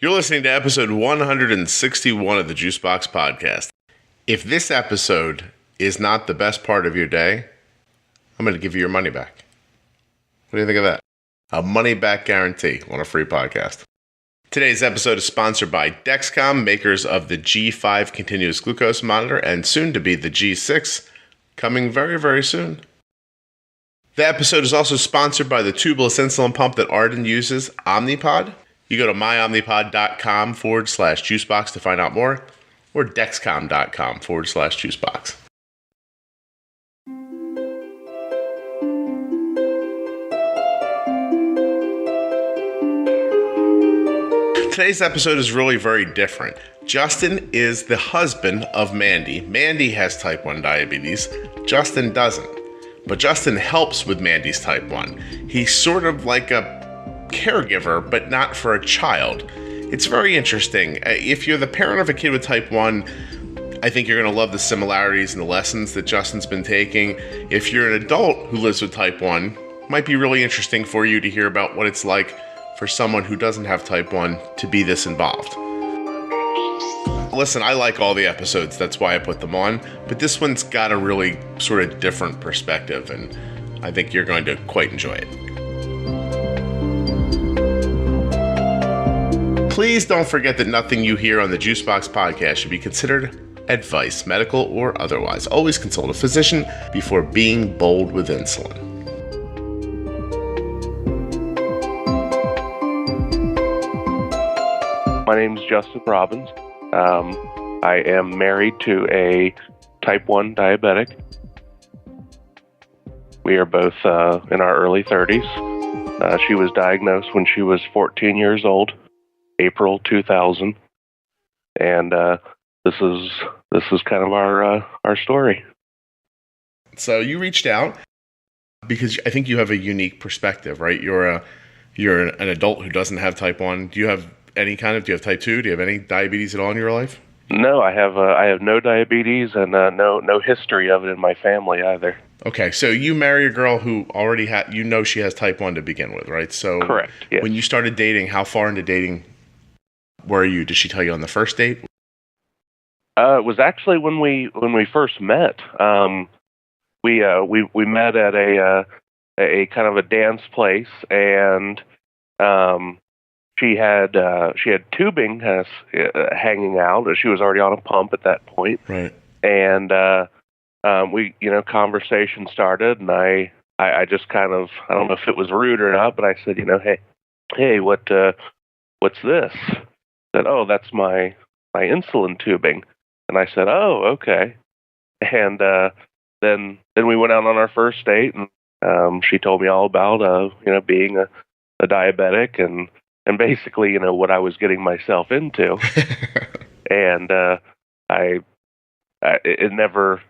You're listening to episode 161 of the Juicebox Podcast. If this episode is not the best part of your day, I'm going to give you your money back. What do you think of that? A money back guarantee on a free podcast. Today's episode is sponsored by Dexcom, makers of the G5 continuous glucose monitor and soon to be the G6, coming very, very soon. The episode is also sponsored by the tubeless insulin pump that Arden uses, Omnipod. You go to myomnipod.com/juicebox to find out more, or dexcom.com/juicebox. Today's episode is really very different. Justin is the husband of Mandy. Mandy has type 1 diabetes. Justin doesn't. But Justin helps with Mandy's type 1. He's sort of like a caregiver, but not for a child. It's very interesting. If you're the parent of a kid with type 1, I think you're going to love the similarities and the lessons that Justin's been taking. If you're an adult who lives with type 1, it might be really interesting for you to hear about what it's like for someone who doesn't have type 1 to be this involved. Listen, I like all the episodes, that's why I put them on, but this one's got a really sort of different perspective, and I think you're going to quite enjoy it. Please don't forget that nothing you hear on the Juicebox Podcast should be considered advice, medical or otherwise. Always consult a physician before being bold with insulin. My name is Justin Robbins. I am married to a type 1 diabetic. We are both in our early 30s. She was diagnosed when she was 14 years old. April 2000, and this is kind of our story. So you reached out because I think you have a unique perspective, right? You're an adult who doesn't have type 1. Do you have any do you have type 2? Do you have any diabetes at all in your life? No, I have no diabetes and no history of it in my family either. Okay, so you marry a girl who already she has type 1 to begin with, right? So correct. Yes. When you started dating, how far into dating were you? Did she tell you on the first date? It was actually when we first met. We met at a kind of a dance place, and she had tubing hanging out. She was already on a pump at that point, right? And conversation started, and I just kind of, I don't know if it was rude or not, but I said, hey, what's this? Said, oh, that's my insulin tubing. And I said, oh, okay. And then we went out on our first date, and she told me all about being a diabetic and basically what I was getting myself into. And it never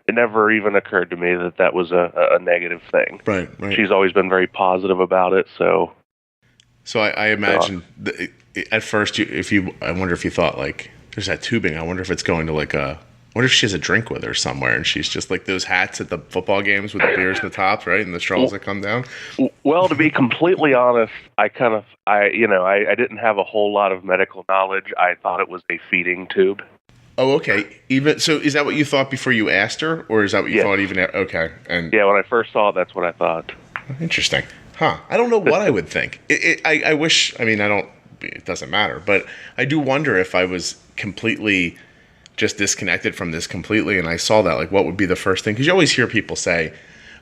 even occurred to me that was a negative thing. Right. She's always been very positive about it. So I imagine at first, I wonder if you thought, like, there's that tubing. I wonder if it's going to I wonder if she has a drink with her somewhere, and she's just like those hats at the football games with the beers in the tops, right, and the straws that come down. Well, to be completely honest, I didn't have a whole lot of medical knowledge. I thought it was a feeding tube. Oh, okay. So is that what you thought before you asked her, or is that what you thought even? Okay. And yeah, when I first saw it, that's what I thought. Interesting. Huh. I don't know what I would think. I wish, it doesn't matter, but I do wonder if I was completely just disconnected from this completely, and I saw that, like, what would be the first thing? Because you always hear people say,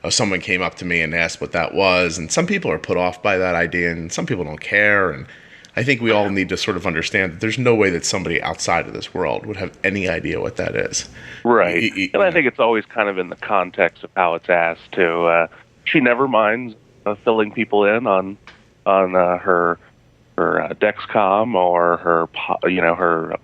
oh, someone came up to me and asked what that was, and some people are put off by that idea, and some people don't care, and I think we all need to sort of understand that there's no way that somebody outside of this world would have any idea what that is. Right. And I think it's always kind of in the context of how it's asked, too. She never minds filling people in on her Dexcom or her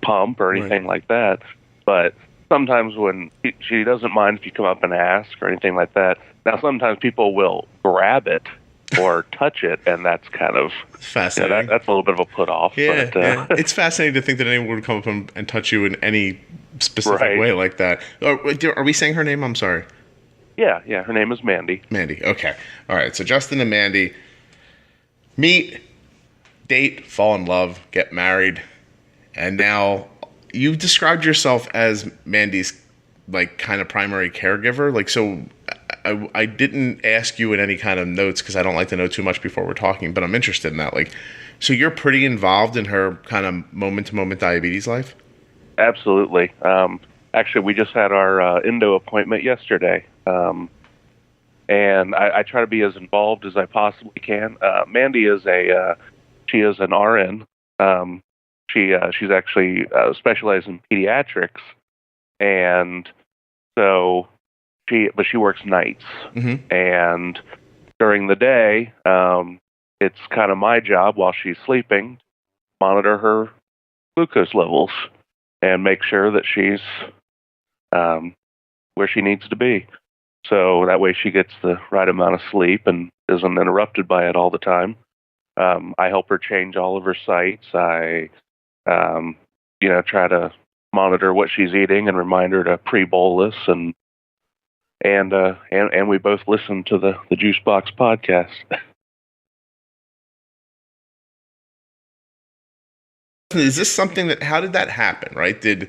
pump or anything like that. But sometimes when she doesn't mind if you come up and ask or anything like that. Now, sometimes people will grab it or touch it, and that's kind of fascinating. That's a little bit of a put off. Yeah, but, yeah. It's fascinating to think that anyone would come up and touch you in any specific way like that. Are we saying her name? I'm sorry. Yeah. Her name is Mandy. Mandy. Okay. All right. So Justin and Mandy meet, date, fall in love, get married. And now you've described yourself as Mandy's like kind of primary caregiver. Like, so I didn't ask you in any kind of notes because I don't like to know too much before we're talking, but I'm interested in that. Like, so you're pretty involved in her kind of moment-to-moment diabetes life? Absolutely. Actually, we just had our endo appointment yesterday. And I try to be as involved as I possibly can. Mandy is she is an RN. She's actually specialized in pediatrics, and so she works nights. Mm-hmm. And during the day, it's kind of my job while she's sleeping, monitor her glucose levels and make sure that she's where she needs to be. So that way she gets the right amount of sleep and isn't interrupted by it all the time. I help her change all of her sites. I, try to monitor what she's eating and remind her to pre-bolus, and we both listen to the Juicebox podcast. Is this something how did that happen, right?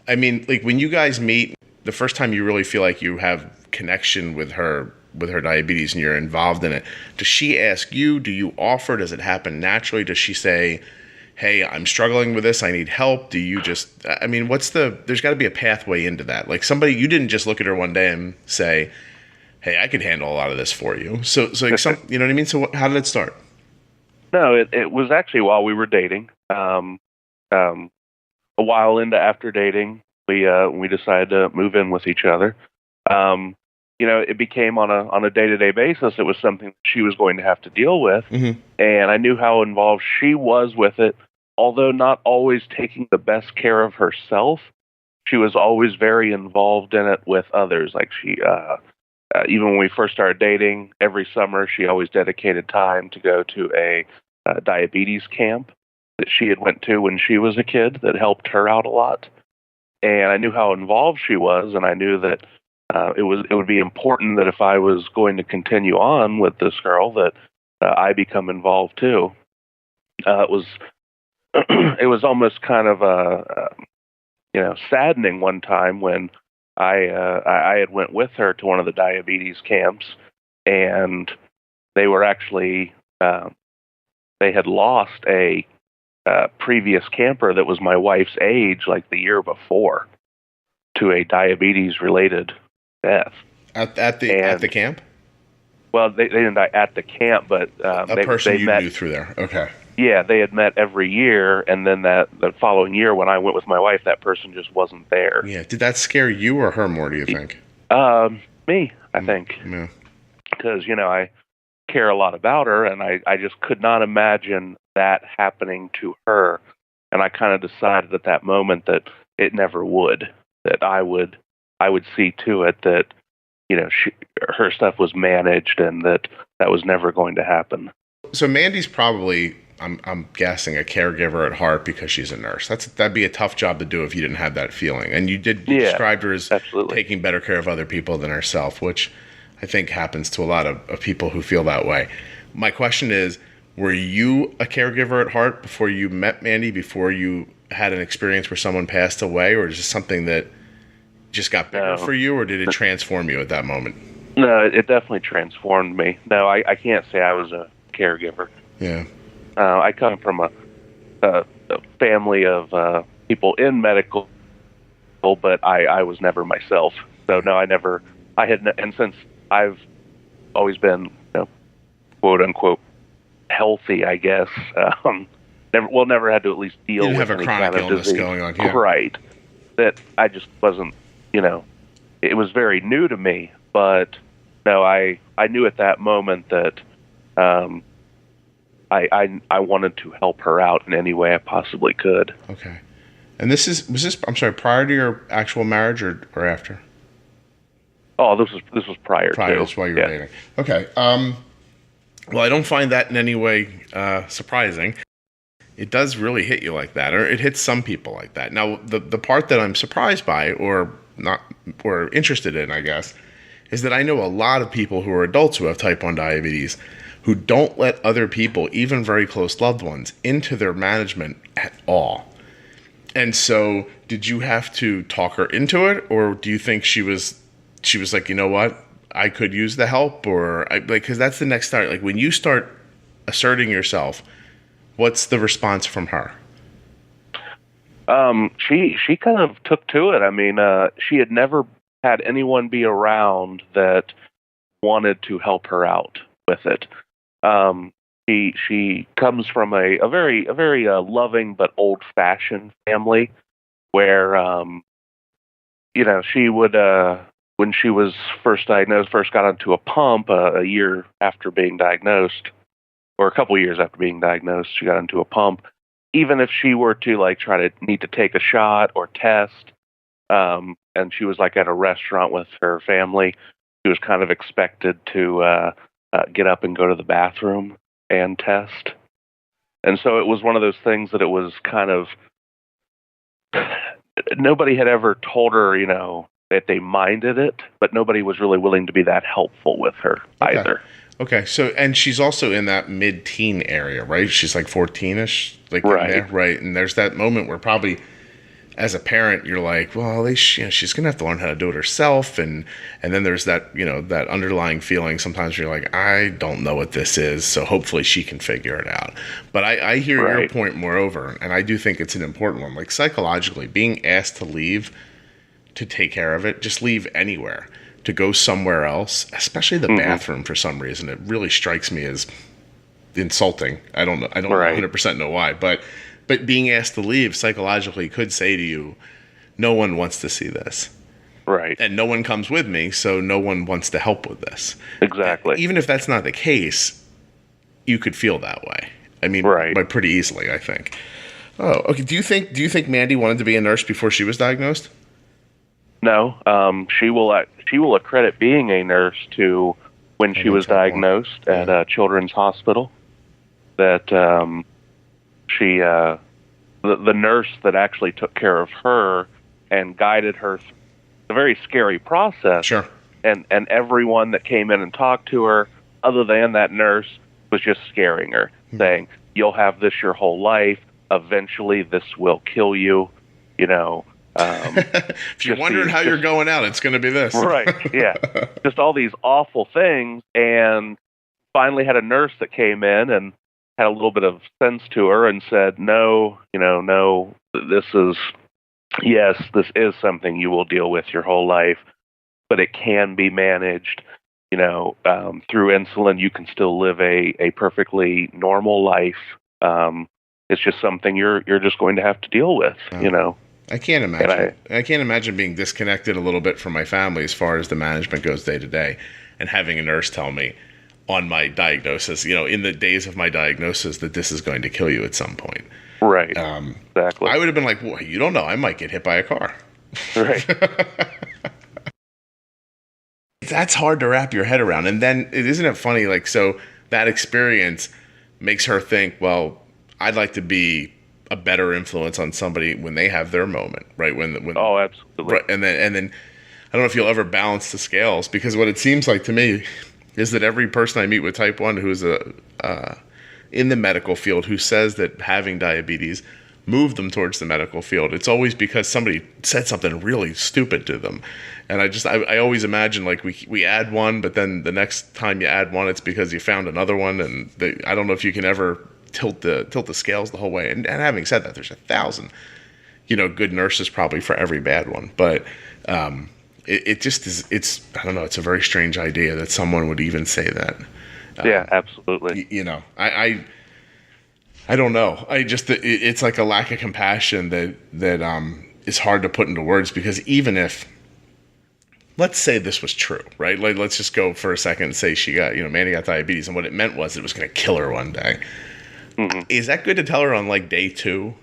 When you guys meet, the first time you really feel like you have connection with her diabetes and you're involved in it, does she ask you? Do you offer? Does it happen naturally? Does she say, hey, I'm struggling with this, I need help? Do you just, there's got to be a pathway into that. Like somebody, you didn't just look at her one day and say, hey, I could handle a lot of this for you. So like you know what I mean? So how did it start? No, it was actually while we were dating. A while after dating, we decided to move in with each other. It became on a day-to-day basis. It was something she was going to have to deal with, mm-hmm. and I knew how involved she was with it. Although not always taking the best care of herself, she was always very involved in it with others. Like she, even when we first started dating, every summer she always dedicated time to go to a diabetes camp that she had went to when she was a kid that helped her out a lot. And I knew how involved she was, and I knew that it would be important that if I was going to continue on with this girl, that I become involved too. It was almost kind of saddening one time when I had went with her to one of the diabetes camps, and they were actually they had lost a previous camper that was my wife's age, like the year before, to a diabetes-related death. At the camp? Well, they didn't die at the camp, but a person you knew through there. Okay. Yeah, they had met every year, and then the following year when I went with my wife, that person just wasn't there. Yeah. Did that scare you or her more, do you think? Me, I think. Yeah. Because, I care a lot about her, and I just could not imagine that happening to her. And I kind of decided at that moment that it never would, that I would see to it that, her stuff was managed and that was never going to happen. So Mandy's probably, I'm guessing, a caregiver at heart because she's a nurse. That'd be a tough job to do if you didn't have that feeling. And you described her as absolutely taking better care of other people than herself, which I think happens to a lot of people who feel that way. My question is, were you a caregiver at heart before you met Mandy, before you had an experience where someone passed away, or is this something that just got bigger for you, or did it transform you at that moment? No, it definitely transformed me. No, I can't say I was a caregiver. Yeah. I come from a family of people in medical, but I was never myself. So no, and since I've always been, quote unquote, healthy, I guess, never had to at least deal with any kind of illness disease going on here. Right. That I just wasn't, it was very new to me, but no, I knew at that moment that I wanted to help her out in any way I possibly could. Okay. And was this prior to your actual marriage or after? Oh, this was prior to. That's why you were dating. Okay. Well, I don't find that in any way surprising. It does really hit you like that, or it hits some people like that. Now, the part that I'm surprised by, or interested in, I guess, is that I know a lot of people who are adults who have type 1 diabetes who don't let other people, even very close loved ones, into their management at all. And so did you have to talk her into it, or do you think she was like, you know what, I could use the help, or because that's the next start. Like when you start asserting yourself, what's the response from her? She kind of took to it. I mean, she had never had anyone be around that wanted to help her out with it. She comes from a very loving but old-fashioned family where, she would, when she was first diagnosed, first got onto a pump a year after being diagnosed, or a couple years after being diagnosed, she got into a pump. Even if she were to need to take a shot or test, and she was like at a restaurant with her family, she was kind of expected to get up and go to the bathroom and test. And so it was one of those things that it was kind of, nobody had ever told her, that they minded it, but nobody was really willing to be that helpful with her either. Okay, so, and she's also in that mid-teen area, right? She's like 14-ish, like right. In there, right? And there's that moment where probably, as a parent, you're like, well, at least she's gonna have to learn how to do it herself, and then there's that that underlying feeling. Sometimes you're like, I don't know what this is, so hopefully she can figure it out. But I hear your point, moreover, and I do think it's an important one. Like psychologically, being asked to leave to take care of it, just leave anywhere, to go somewhere else, especially the bathroom for some reason. It really strikes me as insulting. I don't 100% know why, but being asked to leave psychologically could say to you, no one wants to see this. Right. And no one comes with me, so no one wants to help with this. Exactly. And even if that's not the case, you could feel that way. I mean, but pretty easily, I think. Oh, okay. Do you think Mandy wanted to be a nurse before she was diagnosed? No. She will accredit being a nurse to when she was diagnosed at a children's hospital. That the nurse that actually took care of her and guided her through a very scary process. Sure. And everyone that came in and talked to her, other than that nurse, was just scaring her, saying, you'll have this your whole life. Eventually, this will kill you. If you're wondering how you're going out, it's going to be this. Right, yeah. Just all these awful things. And finally had a nurse that came in and had a little bit of sense to her and said, no, this is something you will deal with your whole life, but it can be managed. Through insulin, you can still live a perfectly normal life. It's just something you're just going to have to deal with, I can't imagine. I can't imagine being disconnected a little bit from my family as far as the management goes day to day, and having a nurse tell me on my diagnosis, in the days of my diagnosis, that this is going to kill you at some point. Right. Exactly. I would have been like, well, you don't know. I might get hit by a car. Right. That's hard to wrap your head around. And then, isn't it funny? Like, so that experience makes her think, well, I'd like to be a better influence on somebody when they have their moment, right? When oh, absolutely. Right, and then I don't know if you'll ever balance the scales, because what it seems like to me is that every person I meet with type 1 who's in the medical field who says that having diabetes moved them towards the medical field, it's always because somebody said something really stupid to them. And I always imagine like we add one, but then the next time you add one, it's because you found another one, and I don't know if you can ever tilt the scales the whole way. And having said that, there's 1,000, good nurses probably for every bad one. But it just is. I don't know. It's a very strange idea that someone would even say that. Yeah, absolutely. I don't know. It's like a lack of compassion that is hard to put into words, because even if, let's say this was true, right? Like, let's just go for a second and say she got, Mandy got diabetes, and what it meant was it was going to kill her one day. Mm-hmm. Is that good to tell her on like day 2?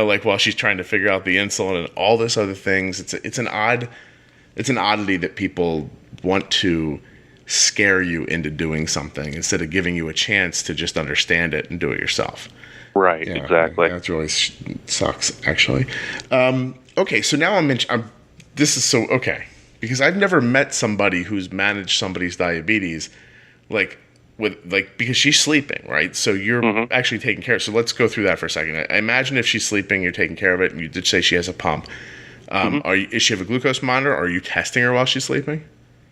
Like while she's trying to figure out the insulin and all this other things. It's an oddity that people want to scare you into doing something instead of giving you a chance to just understand it and do it yourself. Right. Exactly. That really sucks, actually. Okay, so now this is so okay, because I've never met somebody who's managed somebody's diabetes like because she's sleeping, right? So you're actually taking care of. So let's go through that for a second. I imagine if she's sleeping, you're taking care of it, and you did say she has a pump. Does she have a glucose monitor? Or are you testing her while she's sleeping?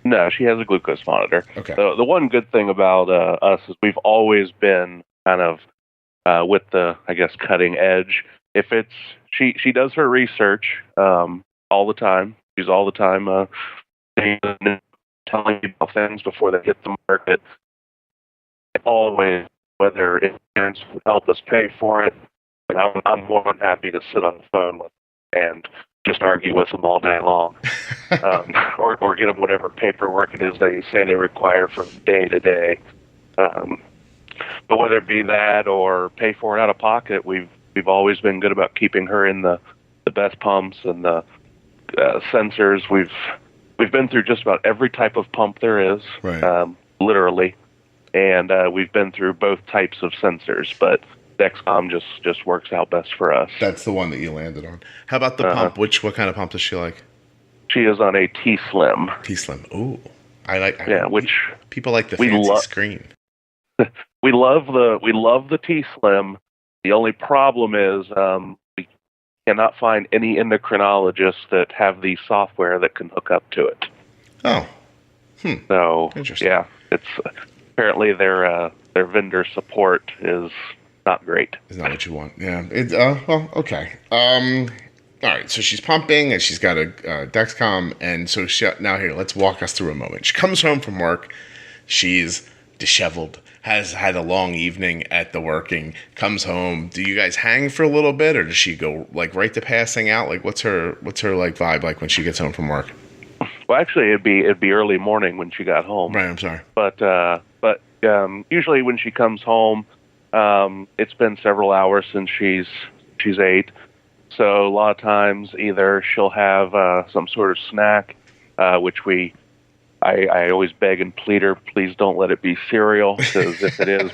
No, she has a glucose monitor. Okay. The one good thing about us is we've always been kind of with the, I guess, cutting edge. If it's she does her research all the time. She's all the time telling people things before they hit the market. Always, whether insurance would help us pay for it, I'm more than happy to sit on the phone with and just argue with them all day long, or get them whatever paperwork it is they say they require from day to day. But whether it be that or pay for it out of pocket, we've always been good about keeping her in the best pumps and the sensors. We've been through just about every type of pump there is, right. Literally, and we've been through both types of sensors, but Dexcom just works out best for us. That's the one that you landed on. How about the pump? What kind of pump does she like? She is on a T-Slim. T-Slim. Ooh, I like. Which people like the fancy screen. We love the T-Slim. The only problem is we cannot find any endocrinologists that have the software that can hook up to it. Oh. So interesting. Yeah, it's apparently their vendor support is not great. Is not what you want. Yeah. Well, okay. All right. So she's pumping and she's got a Dexcom, and so now here, let's walk us through a moment. She comes home from work. She's disheveled. Has had a long evening at the working. Comes home. Do you guys hang for a little bit, or does she go like right to passing out? Like, what's her like vibe like when she gets home from work? Well, actually, it'd be early morning when she got home. Right. I'm sorry. But usually when she comes home, it's been several hours since she's ate. So a lot of times either she'll have some sort of snack, which I always beg and plead her, please don't let it be cereal, because if it is,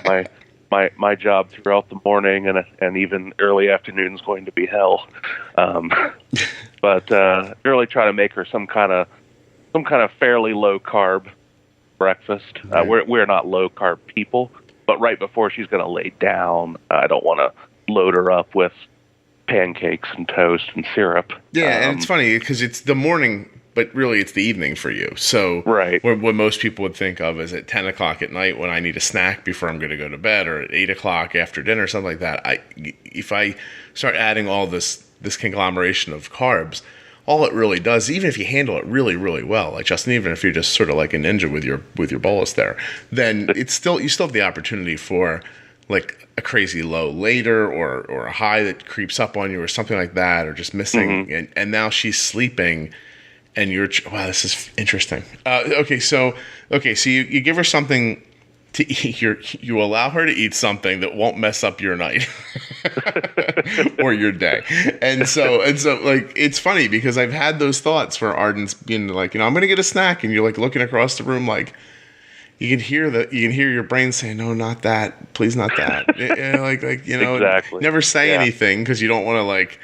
my job throughout the morning and even early afternoon is going to be hell. But really try to make her some kind of fairly low carb breakfast. We're not low carb people, but right before she's going to lay down, I don't want to load her up with pancakes and toast and syrup. Yeah, and it's funny because it's the morning, but really it's the evening for you. So right. What most people would think of is at 10 o'clock at night when I need a snack before I'm going to go to bed, or at 8 o'clock after dinner, something like that. If I start adding all this conglomeration of carbs, all it really does, even if you handle it really, really well, like Justin, even if you're just sort of like a ninja with your bolus there, then you still have the opportunity for like a crazy low later, or a high that creeps up on you, or something like that, or just missing. And now she's sleeping, and wow, this is interesting. So you give her something to eat. You allow her to eat something that won't mess up your night or your day. And so like, it's funny because I've had those thoughts where Arden's being like, I'm going to get a snack, and you're like looking across the room, like you can hear your brain saying, no, not that, please, not that. Exactly. Never say anything because you don't want to like,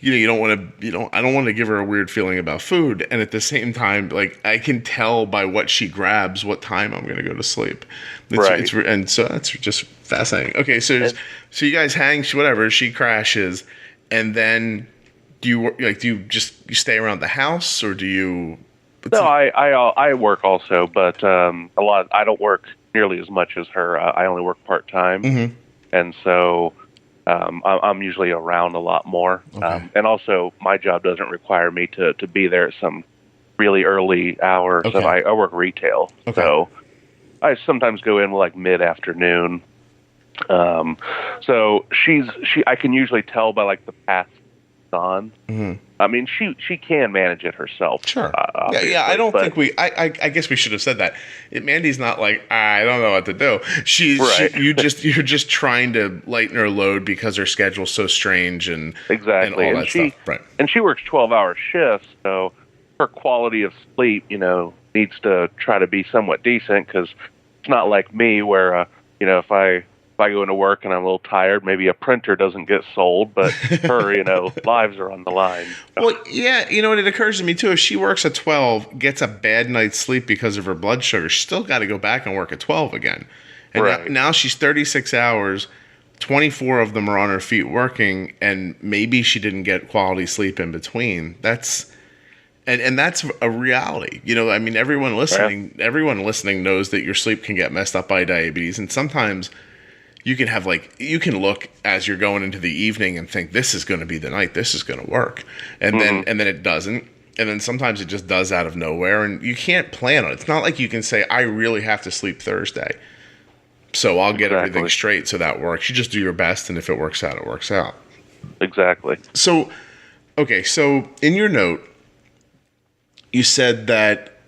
I don't want to give her a weird feeling about food. And at the same time, like, I can tell by what she grabs what time I'm going to go to sleep. And so that's just fascinating. Okay. So you guys hang, whatever, she crashes. And then do you stay around the house, or do you? No, I work also, but I don't work nearly as much as her. I only work part-time. And so, I'm usually around a lot more. Okay. And also, my job doesn't require me to be there at some really early hours. Okay. So I work retail. Okay. So I sometimes go in like mid-afternoon. So I can usually tell by like the path on. I mean, she can manage it herself. Sure. Yeah. I don't think I guess we should have said that. Mandy's not like, I don't know what to do. You're just trying to lighten her load because her schedule's so strange and exactly and all that stuff. Right. And she works 12-hour shifts, so her quality of sleep, needs to try to be somewhat decent, because it's not like me where if I go into work and I'm a little tired, maybe a printer doesn't get sold, but her, lives are on the line. Well, yeah, and it occurs to me too, if she works at 12, gets a bad night's sleep because of her blood sugar, she's still got to go back and work at 12 again. And Right. now she's 36 hours, 24 of them are on her feet working, and maybe she didn't get quality sleep in between. That's a reality. I mean, everyone listening knows that your sleep can get messed up by diabetes, and sometimes you can look as you're going into the evening and think, this is going to be the night, this is going to work, and then it doesn't. And then sometimes it just does out of nowhere, and you can't plan on it. It's not like you can say, I really have to sleep Thursday, so I'll get everything straight so that works. You just do your best, and if it works out, it works out. Exactly. So, okay, so in your note, you said that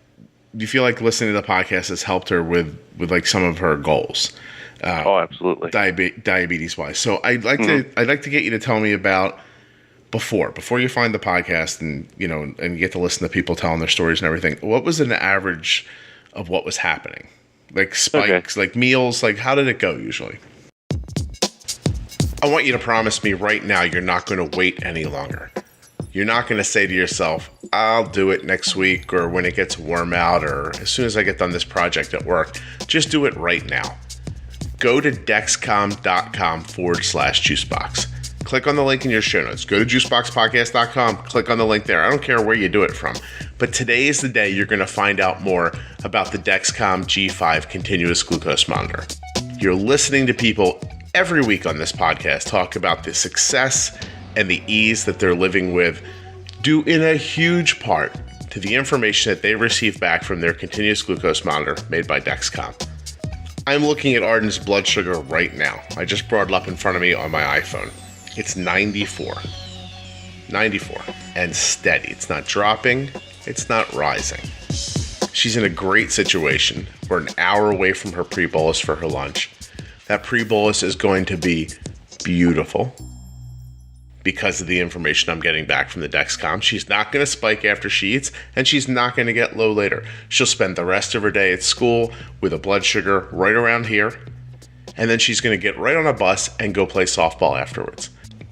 you feel like listening to the podcast has helped her with like some of her goals. Absolutely. Diabetes-wise. So I'd like to get you to tell me about before you find the podcast and and you get to listen to people telling their stories and everything. What was an average of what was happening? Like spikes, like meals, like how did it go usually? I want you to promise me right now you're not going to wait any longer. You're not going to say to yourself, I'll do it next week or when it gets warm out or as soon as I get done this project at work. Just do it right now. Go to Dexcom.com/Juicebox. Click on the link in your show notes. Go to Juiceboxpodcast.com. Click on the link there. I don't care where you do it from. But today is the day you're going to find out more about the Dexcom G5 continuous glucose monitor. You're listening to people every week on this podcast talk about the success and the ease that they're living with, due in a huge part to the information that they receive back from their continuous glucose monitor made by Dexcom. I'm looking at Arden's blood sugar right now. I just brought it up in front of me on my iPhone. It's 94. 94. And steady. It's not dropping. It's not rising. She's in a great situation. We're an hour away from her pre-bolus for her lunch. That pre-bolus is going to be beautiful because of the information I'm getting back from the Dexcom. She's not going to spike after she eats, and she's not going to get low later. She'll spend the rest of her day at school with a blood sugar right around here, and then she's going to get right on a bus and go play softball afterwards.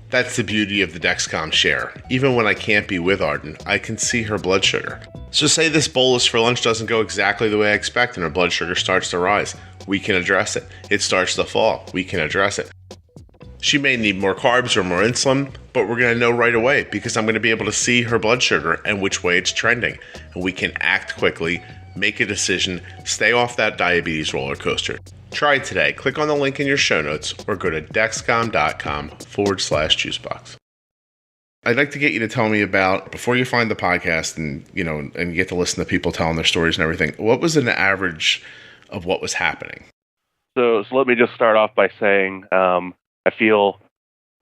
That's the beauty of the Dexcom Share. Even when I can't be with Arden, I can see her blood sugar. So say this bolus for lunch doesn't go exactly the way I expect and her blood sugar starts to rise. We can address it. It starts to fall. We can address it. She may need more carbs or more insulin, but we're going to know right away because I'm going to be able to see her blood sugar and which way it's trending. And we can act quickly, make a decision, stay off that diabetes roller coaster. Try it today. Click on the link in your show notes or go to Dexcom.com/Juicebox. I'd like to get you to tell me about, before you find the podcast and you get to listen to people telling their stories and everything, what was an average of what was happening? So let me just start off by saying, I feel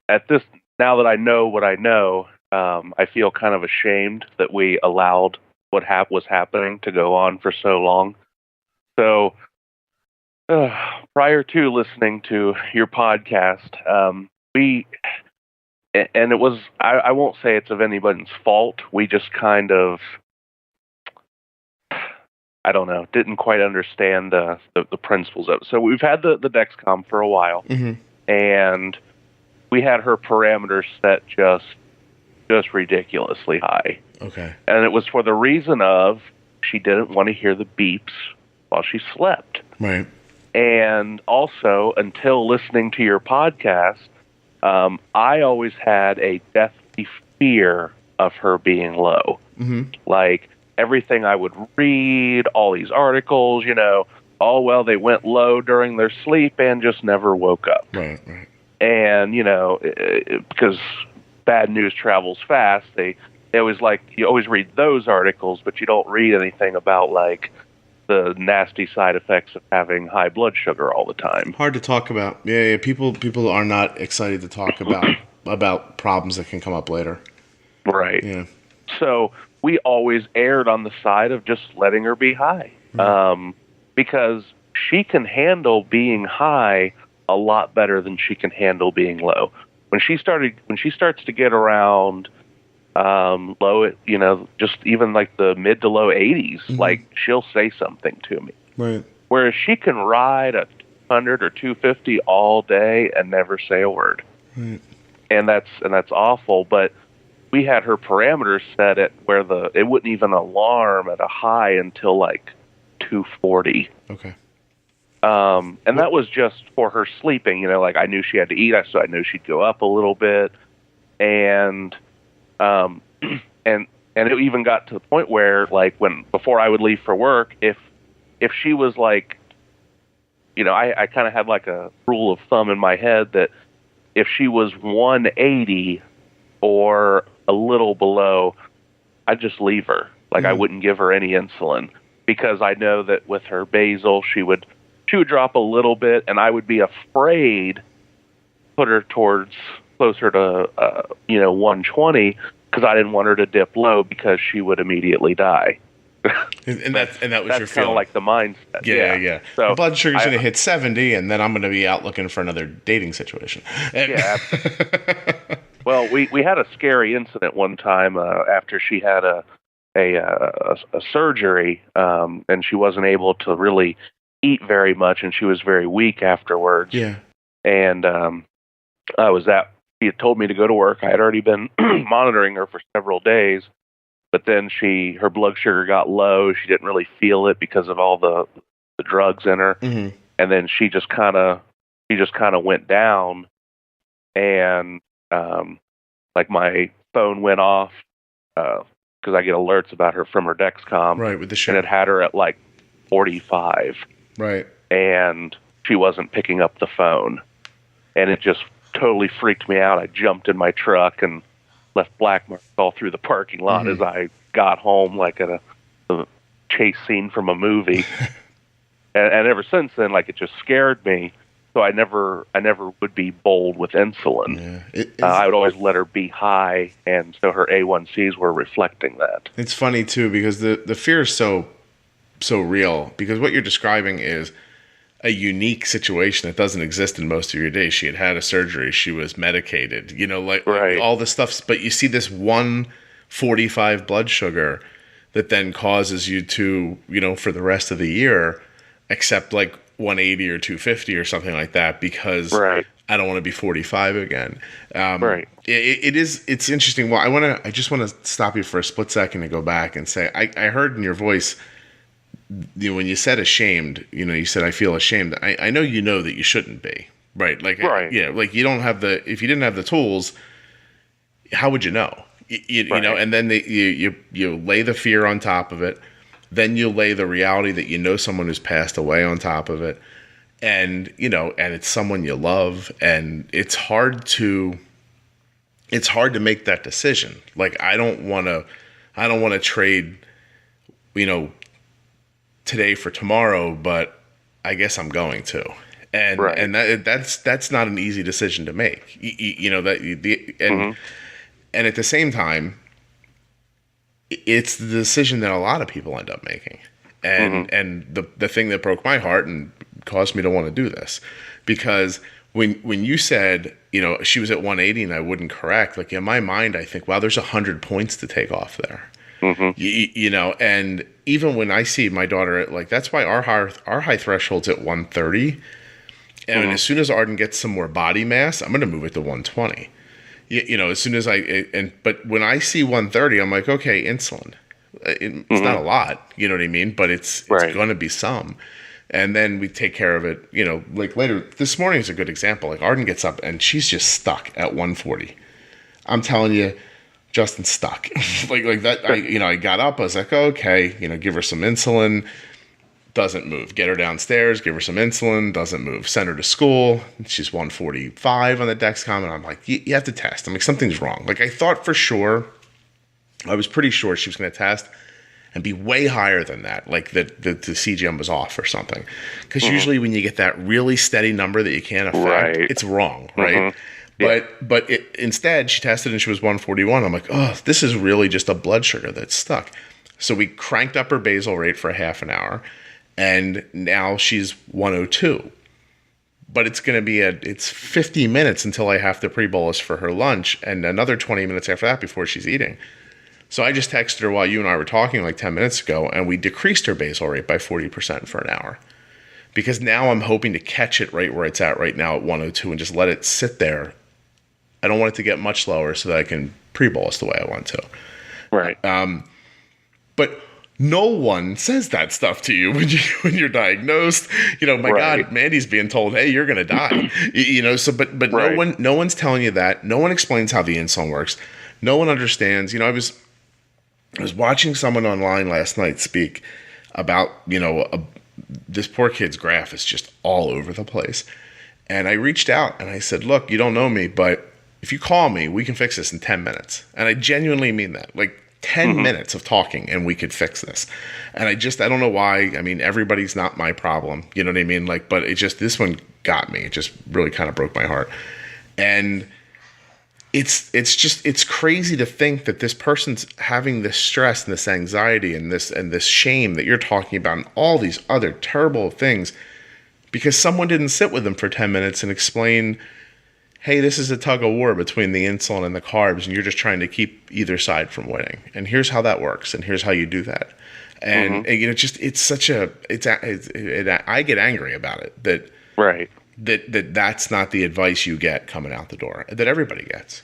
now that I know what I know, I feel kind of ashamed that we allowed what was happening to go on for so long. So prior to listening to your podcast, it was, I won't say it's of anybody's fault. We just kind of, I don't know, didn't quite understand the principles of it. So we've had the Dexcom for a while, and we had her parameters set just ridiculously high. Okay. And it was for the reason of she didn't want to hear the beeps while she slept. Right. And also, until listening to your podcast, I always had a deathly fear of her being low. Like, everything I would read, all these articles, they went low during their sleep and just never woke up. Right. And, because bad news travels fast, they always you always read those articles, but you don't read anything about, the nasty side effects of having high blood sugar all the time. Hard to talk about. Yeah. People are not excited to talk about problems that can come up later. Right. Yeah. So we always erred on the side of just letting her be high, because she can handle being high a lot better than she can handle being low. When she starts to get around low, just even the mid to low 80s, she'll say something to me. Right. Whereas she can ride a 200 or 250 all day and never say a word. Right. And that's awful. But we had her parameters set at where it wouldn't even alarm at a high until 240. Okay. And that was just for her sleeping, like I knew she had to eat, so I knew she'd go up a little bit. And, and it even got to the point where, like, before I would leave for work, if she was like, I kind of had like a rule of thumb in my head that if she was 180 or a little below, I'd just leave her. Like, I wouldn't give her any insulin, because I know that with her basal, she would drop a little bit, and I would be afraid to put her towards closer to 120, because I didn't want her to dip low because she would immediately die. and that was your feeling. That's kind of like the mindset. Yeah. So my blood sugar's going to hit 70, and then I'm going to be out looking for another dating situation. Yeah. Well, we had a scary incident one time after she had a surgery, and she wasn't able to really eat very much, and she was very weak afterwards. Yeah. And she had told me to go to work. I had already been monitoring her for several days. But then her blood sugar got low. She didn't really feel it because of all the drugs in her. Mm-hmm. And then she just kind of went down, and like my phone went off because I get alerts about her from her Dexcom. Right, with the shit. And it had her at like 45. Right. And she wasn't picking up the phone. And it just totally freaked me out. I jumped in my truck and left black marks all through the parking lot as I got home, like at a chase scene from a movie. and ever since then, like, it just scared me. So I never would be bold with insulin. Yeah. I would always let her be high, and so her A1Cs were reflecting that. It's funny too, because the fear is so real, because what you're describing is a unique situation that doesn't exist in most of your days. She had a surgery. She was medicated, like all the stuff. But you see this 145 blood sugar that then causes you to, for the rest of the year, accept like 180 or 250 or something like that, because I don't want to be 45 again. It's interesting. Well, I just want to stop you for a split second and go back and say, I heard in your voice, when you said ashamed, you said, I feel ashamed. I know that you shouldn't be, right? Like, like you don't have if you didn't have the tools, how would you know? You know, and then you lay the fear on top of it. Then you lay the reality that someone who's passed away on top of it. And, and it's someone you love, and it's hard to make that decision. Like, I don't want to trade, today for tomorrow, but I guess I'm going to, and that's not an easy decision to make. And at the same time, it's the decision that a lot of people end up making, and the thing that broke my heart and caused me to want to do this, because when you said she was at 180 and I wouldn't correct, like, in my mind I think, wow, there's 100 points to take off there. And even when I see my daughter at, like, that's why our high threshold's at 130. And as soon as Arden gets some more body mass, I'm going to move it to 120. As soon as but when I see 130, I'm like, okay, insulin. It's not a lot, you know what I mean? But it's going to be some. And then we take care of it, like later. This morning is a good example. Like, Arden gets up and she's just stuck at 140. I'm telling you, Justin's stuck. like that. I got up. I was like, okay, give her some insulin. Doesn't move. Get her downstairs. Give her some insulin. Doesn't move. Send her to school. She's 145 on the Dexcom, and I'm like, you have to test. I'm like, something's wrong. Like, I thought for sure. I was pretty sure she was going to test and be way higher than that. Like the CGM was off or something. Because usually when you get that really steady number that you can't affect, it's wrong, right? But instead, she tested and she was 141. I'm like, oh, this is really just a blood sugar that's stuck. So we cranked up her basal rate for a half an hour, and now she's 102. But it's going to be it's 50 minutes until I have to pre-bolus for her lunch, and another 20 minutes after that before she's eating. So I just texted her while you and I were talking like 10 minutes ago, and we decreased her basal rate by 40% for an hour. Because now I'm hoping to catch it right where it's at right now at 102 and just let it sit there. I don't want it to get much lower so that I can pre-bolus the way I want to. Right. But No one says that stuff to you when you're diagnosed. My God, Mandy's being told, "Hey, you're going to die." So but no one's telling you that. No one explains how the insulin works. No one understands. I was watching someone online last night speak about, this poor kid's graph is just all over the place. And I reached out and I said, "Look, you don't know me, but if you call me, we can fix this in 10 minutes." And I genuinely mean that. Like 10 minutes of talking and we could fix this. And I don't know why. I mean, everybody's not my problem. You know what I mean? But this one got me. It just really kind of broke my heart. And it's crazy to think that this person's having this stress and this anxiety and this shame that you're talking about and all these other terrible things because someone didn't sit with them for 10 minutes and explain, hey, this is a tug of war between the insulin and the carbs, and you're just trying to keep either side from winning. And here's how that works, and here's how you do that. And, I get angry about it that's not the advice you get coming out the door that everybody gets,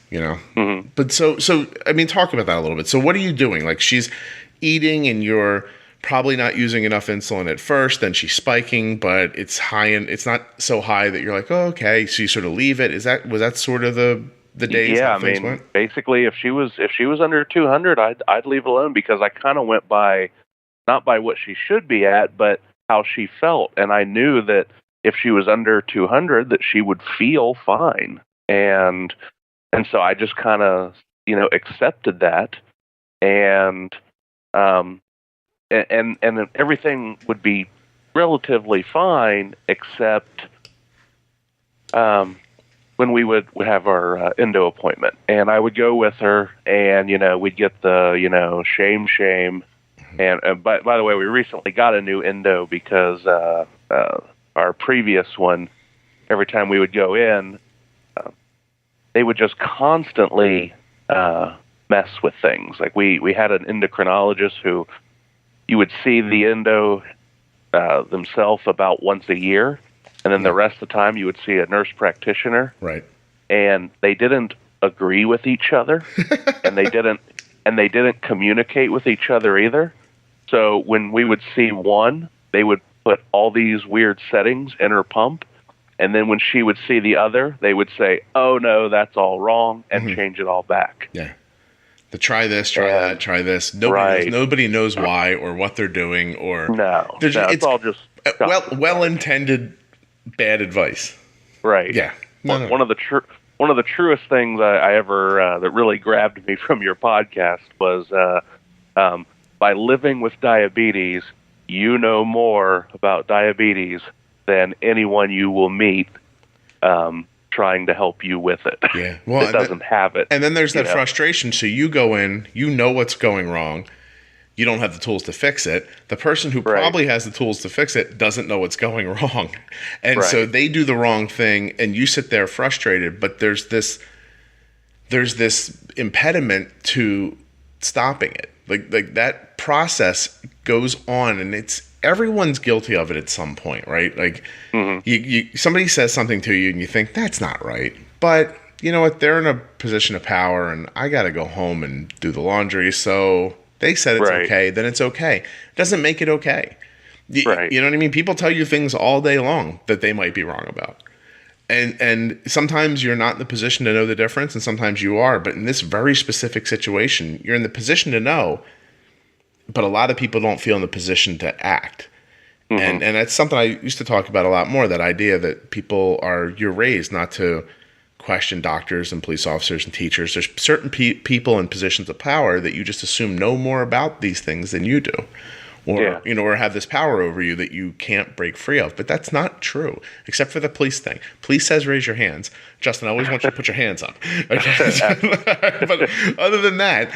But so I mean, talk about that a little bit. So what are you doing? Like she's eating and you're probably not using enough insulin at first, then she's spiking, but it's high and it's not so high that you're like, oh, okay. So you sort of leave it. Was that sort of the days? Yeah, I mean, basically if she was under 200, I'd leave alone because I kind of went by, not by what she should be at, but how she felt. And I knew that if she was under 200, that she would feel fine. And so I just kind of, accepted that. And everything would be relatively fine, except when we would have our endo appointment. And I would go with her, and, we'd get the, shame. And by the way, we recently got a new endo because our previous one, every time we would go in, they would just constantly mess with things. Like we had an endocrinologist who you would see the endo themselves about once a year, and then the rest of the time you would see a nurse practitioner. Right. And they didn't agree with each other, and they didn't communicate with each other either. So when we would see one, they would put all these weird settings in her pump, and then when she would see the other, they would say, "Oh no, that's all wrong," and change it all back. Yeah. Try this, try that, try this. Nobody knows why or what they're doing, or it's all just well-intended bad advice. Right. Yeah. One of the truest things I ever that really grabbed me from your podcast was by living with diabetes, you know more about diabetes than anyone you will meet trying to help you with it. Yeah. Well, it doesn't have it. And then there's that frustration. So you go in, you know what's going wrong. You don't have the tools to fix it. The person who probably has the tools to fix it doesn't know what's going wrong. And so they do the wrong thing, and you sit there frustrated, but there's this impediment to stopping it. Like that process goes on, and everyone's guilty of it at some point, right? Like somebody says something to you and you think that's not right, but you know what? They're in a position of power, and I got to go home and do the laundry. So they said it's okay, then it's okay. It doesn't make it okay. You know what I mean? People tell you things all day long that they might be wrong about. And sometimes you're not in the position to know the difference, and sometimes you are. But in this very specific situation, you're in the position to know, but a lot of people don't feel in the position to act. And that's something I used to talk about a lot more, that idea that you're raised not to question doctors and police officers and teachers. There's certain people in positions of power that you just assume know more about these things than you do. Or have this power over you that you can't break free of. But that's not true, except for the police thing. Police says raise your hands. Justin, I always want you to put your hands up. Okay? But other than that,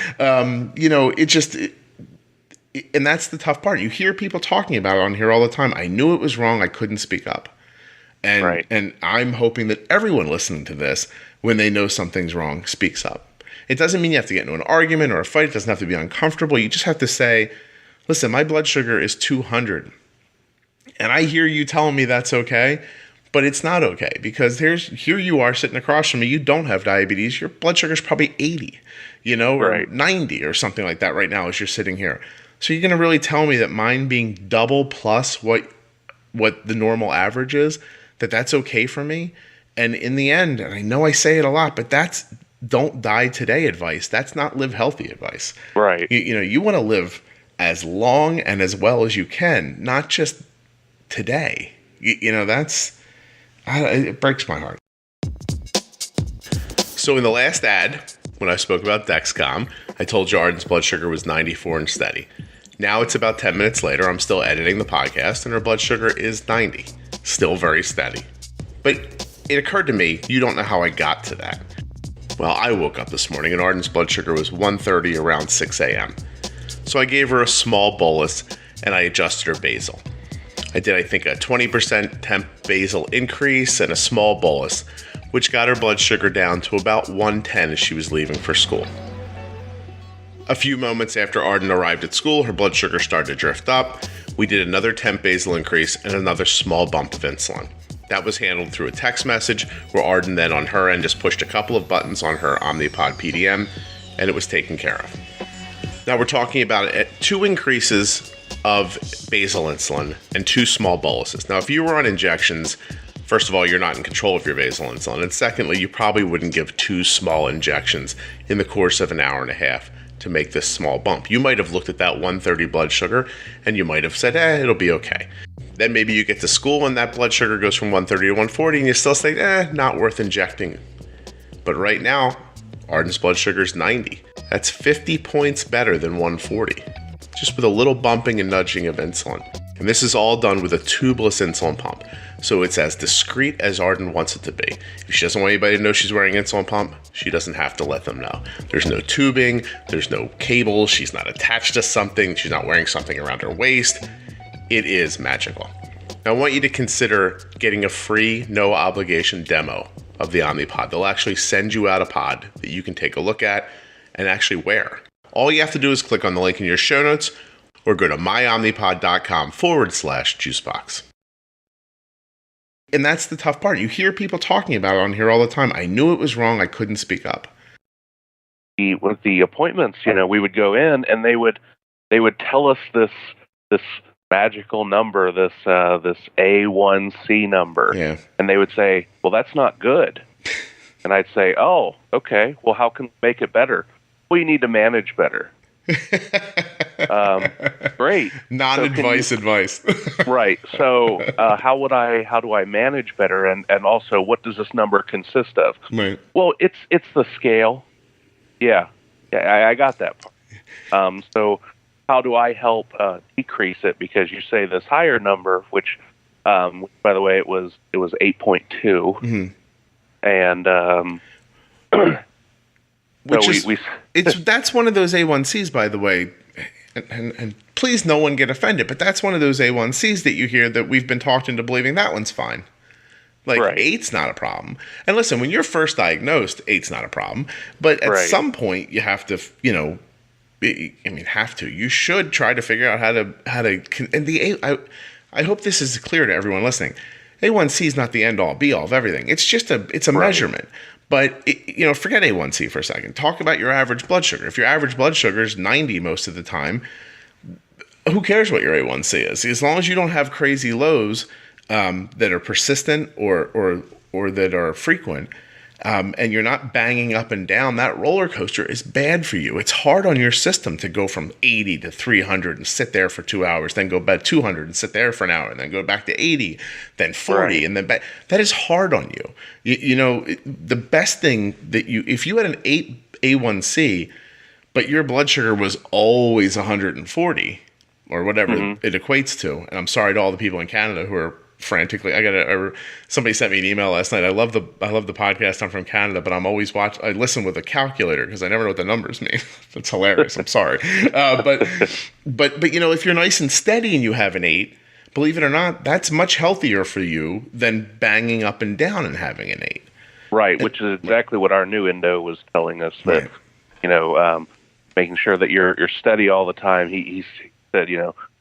and that's the tough part. You hear people talking about it on here all the time. I knew it was wrong. I couldn't speak up. And I'm hoping that everyone listening to this, when they know something's wrong, speaks up. It doesn't mean you have to get into an argument or a fight. It doesn't have to be uncomfortable. You just have to say, listen, my blood sugar is 200. And I hear you telling me that's okay, but it's not okay, because here you are sitting across from me. You don't have diabetes. Your blood sugar is probably 80, or 90 or something like that right now as you're sitting here. So you're going to really tell me that mine being double plus what the normal average is, that's okay for me? And in the end, and I know I say it a lot, but that's don't die today advice. That's not live healthy advice. Right. You want to live as long and as well as you can, not just today. It breaks my heart. So in the last ad, when I spoke about Dexcom, I told you Arden's blood sugar was 94 and steady. Now it's about 10 minutes later. I'm still editing the podcast, and her blood sugar is 90. Still very steady. But it occurred to me, you don't know how I got to that. Well, I woke up this morning, and Arden's blood sugar was 130 around 6 a.m. So I gave her a small bolus, and I adjusted her basal. I did, I think, a 20% temp basal increase and a small bolus, which got her blood sugar down to about 110 as she was leaving for school. A few moments after Arden arrived at school, her blood sugar started to drift up. We did another temp basal increase and another small bump of insulin. That was handled through a text message where Arden then on her end just pushed a couple of buttons on her Omnipod PDM, and it was taken care of. Now we're talking about 2 increases of basal insulin and 2 small boluses. Now if you were on injections, first of all, you're not in control of your basal insulin, and secondly, you probably wouldn't give 2 small injections in the course of an hour and a half to make this small bump. You might have looked at that 130 blood sugar and you might have said, it'll be okay. Then maybe you get to school and that blood sugar goes from 130 to 140 and you still say, not worth injecting. But right now, Arden's blood sugar is 90. That's 50 points better than 140, just with a little bumping and nudging of insulin. And this is all done with a tubeless insulin pump. So it's as discreet as Arden wants it to be. If she doesn't want anybody to know she's wearing an insulin pump, she doesn't have to let them know. There's no tubing, there's no cable, she's not attached to something, she's not wearing something around her waist. It is magical. Now I want you to consider getting a free, no obligation demo of the Omnipod. They'll actually send you out a pod that you can take a look at and actually wear. All you have to do is click on the link in your show notes or go to myomnipod.com/juicebox. And that's the tough part. You hear people talking about it on here all the time. I knew it was wrong. I couldn't speak up. With the appointments, we would go in and they would tell us this magical number, this A1C number. Yeah. And they would say, well, that's not good. And I'd say, oh, okay. Well, how can we make it better? Well, you need to manage better. Great. Non-advice advice. Right. So how do I manage better? And also, what does this number consist of? Right. Well, it's the scale. Yeah, I got that part. So how do I help decrease it? Because you say this higher number, which, by the way, it was 8.2. Mm-hmm. And that's one of those A1Cs, by the way, and please no one get offended, but that's one of those A1Cs that you hear that we've been talked into believing that one's fine. Like, right. 8's not a problem. And listen, when you're first diagnosed, 8's not a problem. But at some point, you have to, you should try to figure out how to, and I hope this is clear to everyone listening. A1C is not the end all be all of everything. It's just it's a measurement. But, forget A1C for a second. Talk about your average blood sugar. If your average blood sugar is 90 most of the time, who cares what your A1C is? As long as you don't have crazy lows that are persistent or that are frequent, and you're not banging up and down, that roller coaster is bad for you. It's hard on your system to go from 80 to 300 and sit there for 2 hours, then go back 200 and sit there for an hour, and then go back to 80, then 40, and then back. That is hard on you. The best thing that if you had an 8 A1C, but your blood sugar was always 140 or whatever it equates to, and I'm sorry to all the people in Canada who are frantically. Somebody sent me an email last night. I love the podcast. I'm from Canada, but I'm always I listen with a calculator because I never know what the numbers mean. It's hilarious. I'm sorry, but if you're nice and steady and you have an 8, believe it or not, that's much healthier for you than banging up and down and having an 8. Right, which is exactly what our new endo was telling us, that making sure that you're steady all the time. He said,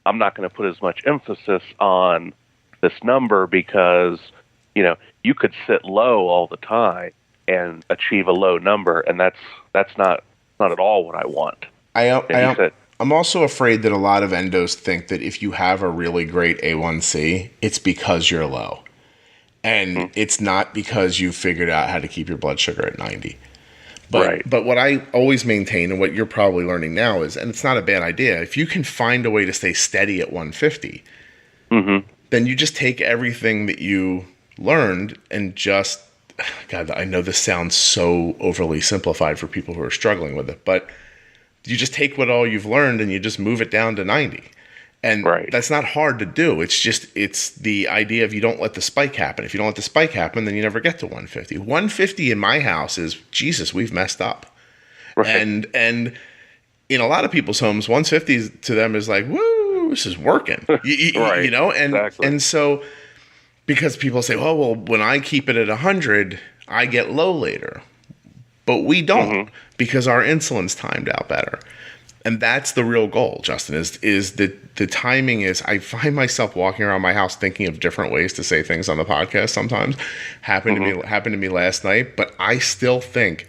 I'm not going to put as much emphasis on this number because, you could sit low all the time and achieve a low number, and that's not at all what I want. I I'm also afraid that a lot of endos think that if you have a really great A1C, it's because you're low. And it's not because you figured out how to keep your blood sugar at 90. But what I always maintain, and what you're probably learning now is, and it's not a bad idea, if you can find a way to stay steady at 150, then you just take everything that you learned and just, God, I know this sounds so overly simplified for people who are struggling with it, but you just take what all you've learned and you just move it down to 90. And that's not hard to do. It's the idea of you don't let the spike happen. If you don't let the spike happen, then you never get to 150. 150 in my house is, Jesus, we've messed up. Right. And in a lot of people's homes, 150 to them is like, woo, this is working. You know? And so, because people say, oh, well, when I keep it at 100, I get low later. But we don't, because our insulin's timed out better. And that's the real goal, Justin, is that the timing is, I find myself walking around my house thinking of different ways to say things on the podcast sometimes. Happened to me last night, but I still think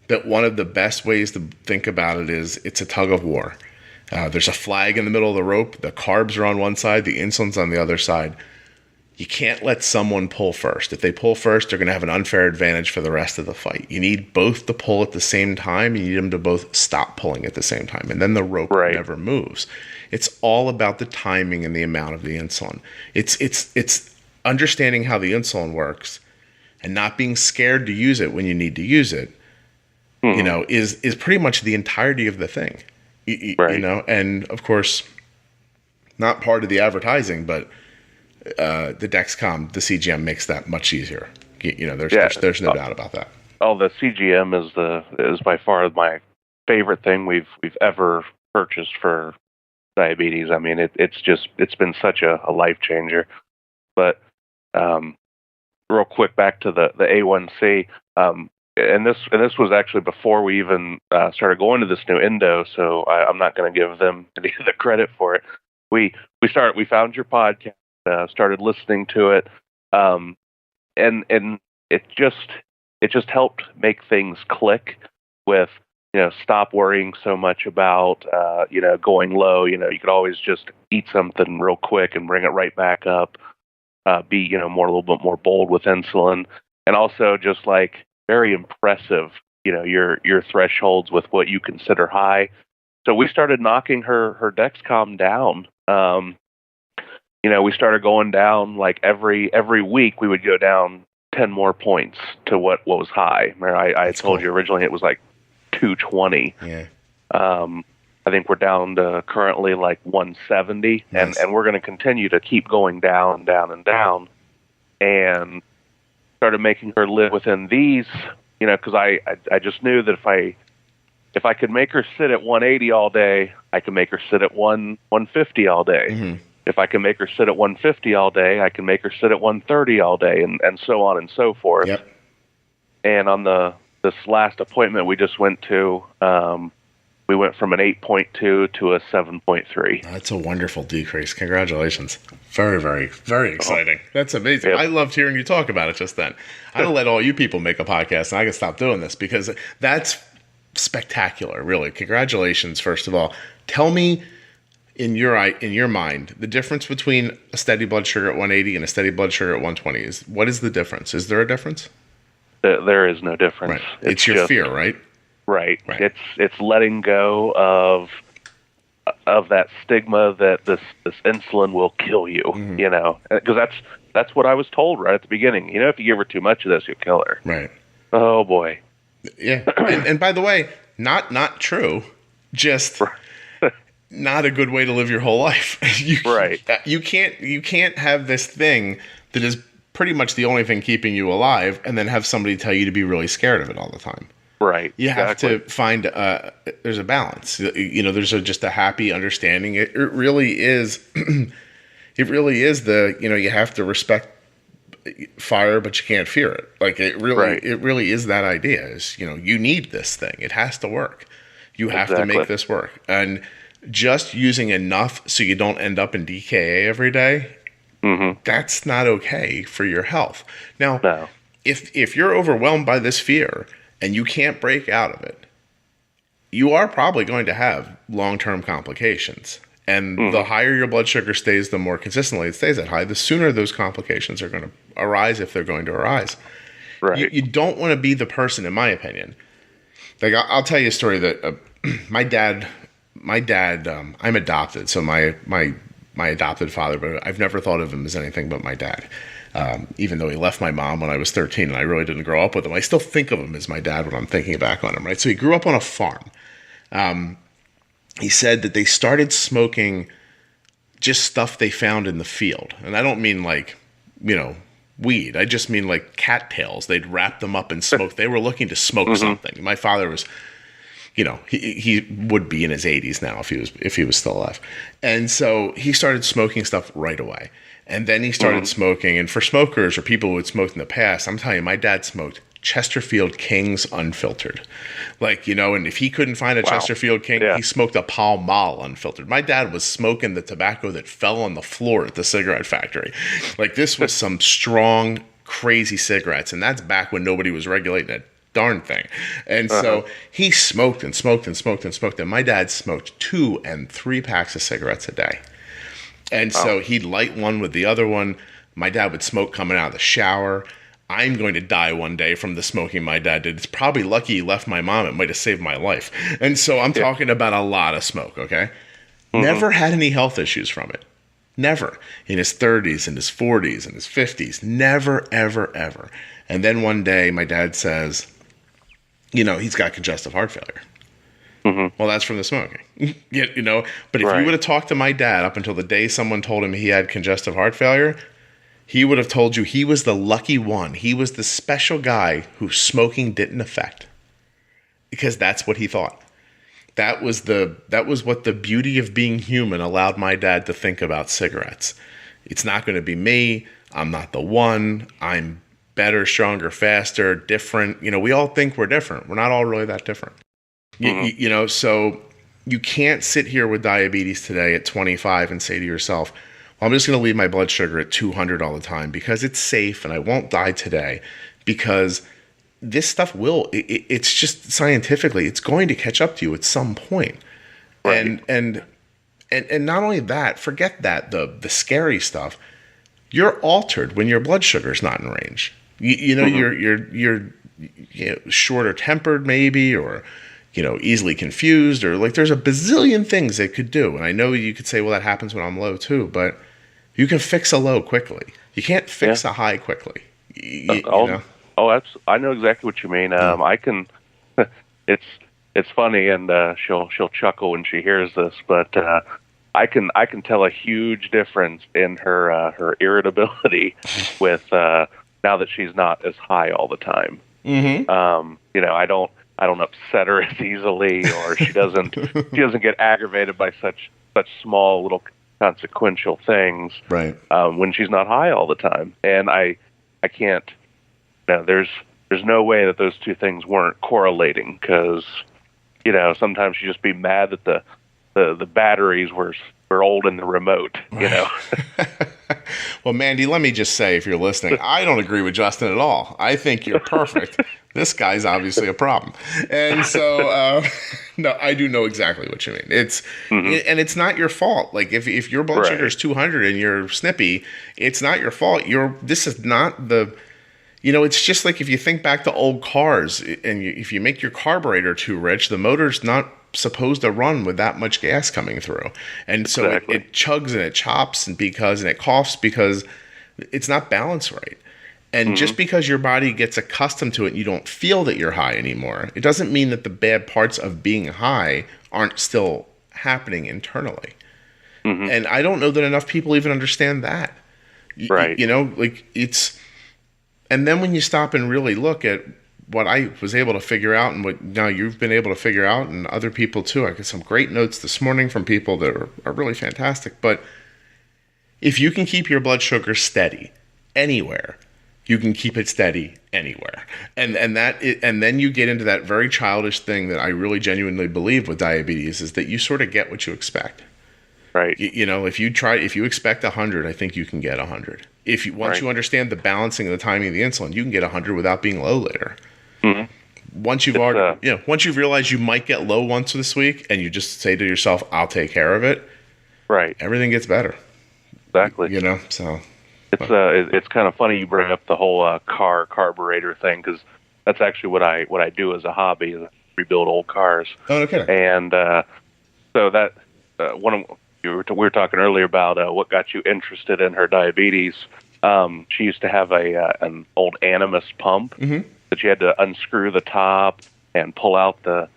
that one of the best ways to think about it is it's a tug of war. There's a flag in the middle of the rope. The carbs are on one side, the insulin's on the other side. You can't let someone pull first. If they pull first, they're going to have an unfair advantage for the rest of the fight. You need both to pull at the same time. You need them to both stop pulling at the same time. And then the rope never moves. It's all about the timing and the amount of the insulin. It's understanding how the insulin works and not being scared to use it when you need to use it, you know, is pretty much the entirety of the thing. You know, and of course, not part of the advertising, but the Dexcom, the CGM makes that much easier. You know, there's no doubt about that. Oh, the CGM is by far my favorite thing we've ever purchased for diabetes. I mean, it's been such a life changer. But real quick, back to the A1C, and this was actually before we even started going to this new endo. So I'm not going to give them any of the credit for it. We found your podcast. Started listening to it, and it just helped make things click with, you know, stop worrying so much about you know, going low. You know, you could always just eat something real quick and bring it right back up. Be, you know, a little bit more bold with insulin, and also just like very impressive, you know, your thresholds with what you consider high. So we started knocking her Dexcom down. You know, we started going down like every week. We would go down 10 more points to what was high. I told you originally it was like 220. Yeah. I think we're down to currently like 170, and we're going to continue to keep going down, down, and down, and started making her live within these. You know, because I just knew that if I could make her sit at 180 all day, I could make her sit at 150 all day. If I can make her sit at 150 all day, I can make her sit at 130 all day, and so on and so forth. Yep. And on this last appointment we just went to, we went from an 8.2 to a 7.3. That's a wonderful decrease. Congratulations. Very, very, very exciting. That's amazing. Yep. I loved hearing you talk about it just then. I don't let all you people make a podcast, and I can stop doing this because that's spectacular, really. Congratulations, first of all. Tell me, in your mind, the difference between a steady blood sugar at 180 and a steady blood sugar at 120 what is the difference? Is there a difference? There is no difference. Right. It's your fear, right? Right. It's letting go of that stigma that this insulin will kill you. You know, because that's what I was told right at the beginning. You know, if you give her too much of this, you'll kill her. Right. Oh boy. Yeah. and by the way, not true. Just. Not a good way to live your whole life. You can't have this thing that is pretty much the only thing keeping you alive, and then have somebody tell you to be really scared of it all the time. Right. You have to find there's a balance. You know, there's just a happy understanding. It really is. It really is you have to respect fire, but you can't fear it. Like it really is that idea. Is, you know, you need this thing. It has to work. You have to make this work. And just using enough so you don't end up in DKA every day, that's not okay for your health. Now, if you're overwhelmed by this fear and you can't break out of it, you are probably going to have long-term complications. And the higher your blood sugar stays, the more consistently it stays that high, the sooner those complications are going to arise if they're going to arise. Right. You don't want to be the person, in my opinion. Like, I'll tell you a story that my dad, I'm adopted, so my adopted father, but I've never thought of him as anything but my dad. Even though he left my mom when I was 13 and I really didn't grow up with him, I still think of him as my dad when I'm thinking back on him, right? So he grew up on a farm. He said that they started smoking just stuff they found in the field. And I don't mean like, weed. I just mean like cattails. They'd wrap them up and smoke. They were looking to smoke something. My father was, he would be in his 80s now if he was still alive. And so he started smoking stuff right away. And then he started smoking. And for smokers or people who had smoked in the past, I'm telling you, my dad smoked Chesterfield Kings unfiltered. And if he couldn't find a Chesterfield King, he smoked a Pall Mall unfiltered. My dad was smoking the tobacco that fell on the floor at the cigarette factory. This was some strong, crazy cigarettes. And that's back when nobody was regulating it. Darn thing. And so he smoked and smoked and smoked and smoked. And my dad smoked 2 and 3 packs of cigarettes a day. And so he'd light one with the other one. My dad would smoke coming out of the shower. I'm going to die one day from the smoking my dad did. It's probably lucky he left my mom. It might have saved my life. And so I'm talking about a lot of smoke, okay? Never had any health issues from it. Never. In his 30s, in his 40s, in his 50s. Never, ever, ever. And then one day my dad says, he's got congestive heart failure. Well, that's from the smoking. But if you would have talked to my dad up until the day someone told him he had congestive heart failure, he would have told you he was the lucky one. He was the special guy who smoking didn't affect. Because that's what he thought. That was what the beauty of being human allowed my dad to think about cigarettes. It's not going to be me. I'm not the one. I'm better, stronger, faster, different. We all think we're different. We're not all really that different. So you can't sit here with diabetes today at 25 and say to yourself, well, I'm just going to leave my blood sugar at 200 all the time because it's safe and I won't die today, because this stuff it's just scientifically, it's going to catch up to you at some point. Right. And not only that, forget that, the scary stuff, you're altered when your blood sugar is not in range. You're shorter tempered maybe, or easily confused, or there's a bazillion things it could do. And I know you could say, well, that happens when I'm low too, but you can fix a low quickly. You can't fix a high quickly. I know exactly what you mean. I can, it's funny, and she'll chuckle when she hears this, but I can tell a huge difference in her irritability with now that she's not as high all the time. I don't upset her as easily, or she doesn't get aggravated by such small little consequential things. Right. When she's not high all the time. And I can't, there's no way that those two things weren't correlating, because, sometimes she'd just be mad that the batteries were old in the remote, Well, Mandy, let me just say, if you're listening, I don't agree with Justin at all. I think you're perfect. This guy's obviously a problem. And so, no, I do know exactly what you mean. It's and it's not your fault. If your blood sugar is 200 and you're snippy, it's not your fault. This is not the, it's just like if you think back to old cars, and if you make your carburetor too rich, the motor's not supposed to run with that much gas coming through. And so it chugs and it chops and it coughs because it's not balanced right. And just because your body gets accustomed to it and you don't feel that you're high anymore, it doesn't mean that the bad parts of being high aren't still happening internally. And I don't know that enough people even understand that. Right. And then when you stop and really look at what I was able to figure out, and what now you've been able to figure out, and other people too. I got some great notes this morning from people that are really fantastic. But if you can keep your blood sugar steady anywhere, you can keep it steady anywhere. And then you get into that very childish thing that I really genuinely believe with diabetes, is that you sort of get what you expect. Right. If you expect 100, I think you can get 100. Once you understand the balancing and the timing of the insulin, you can get 100 without being low later. once you've once you've realized you might get low once this week, and you just say to yourself, "I'll take care of it." Right. Everything gets better. Exactly. So it's kind of funny you bring up the whole car carburetor thing, because that's actually what I do as a hobby, is I rebuild old cars. Oh, okay. And so that we were talking earlier about what got you interested in her diabetes. She used to have an old Animus pump that you had to unscrew the top and pull out the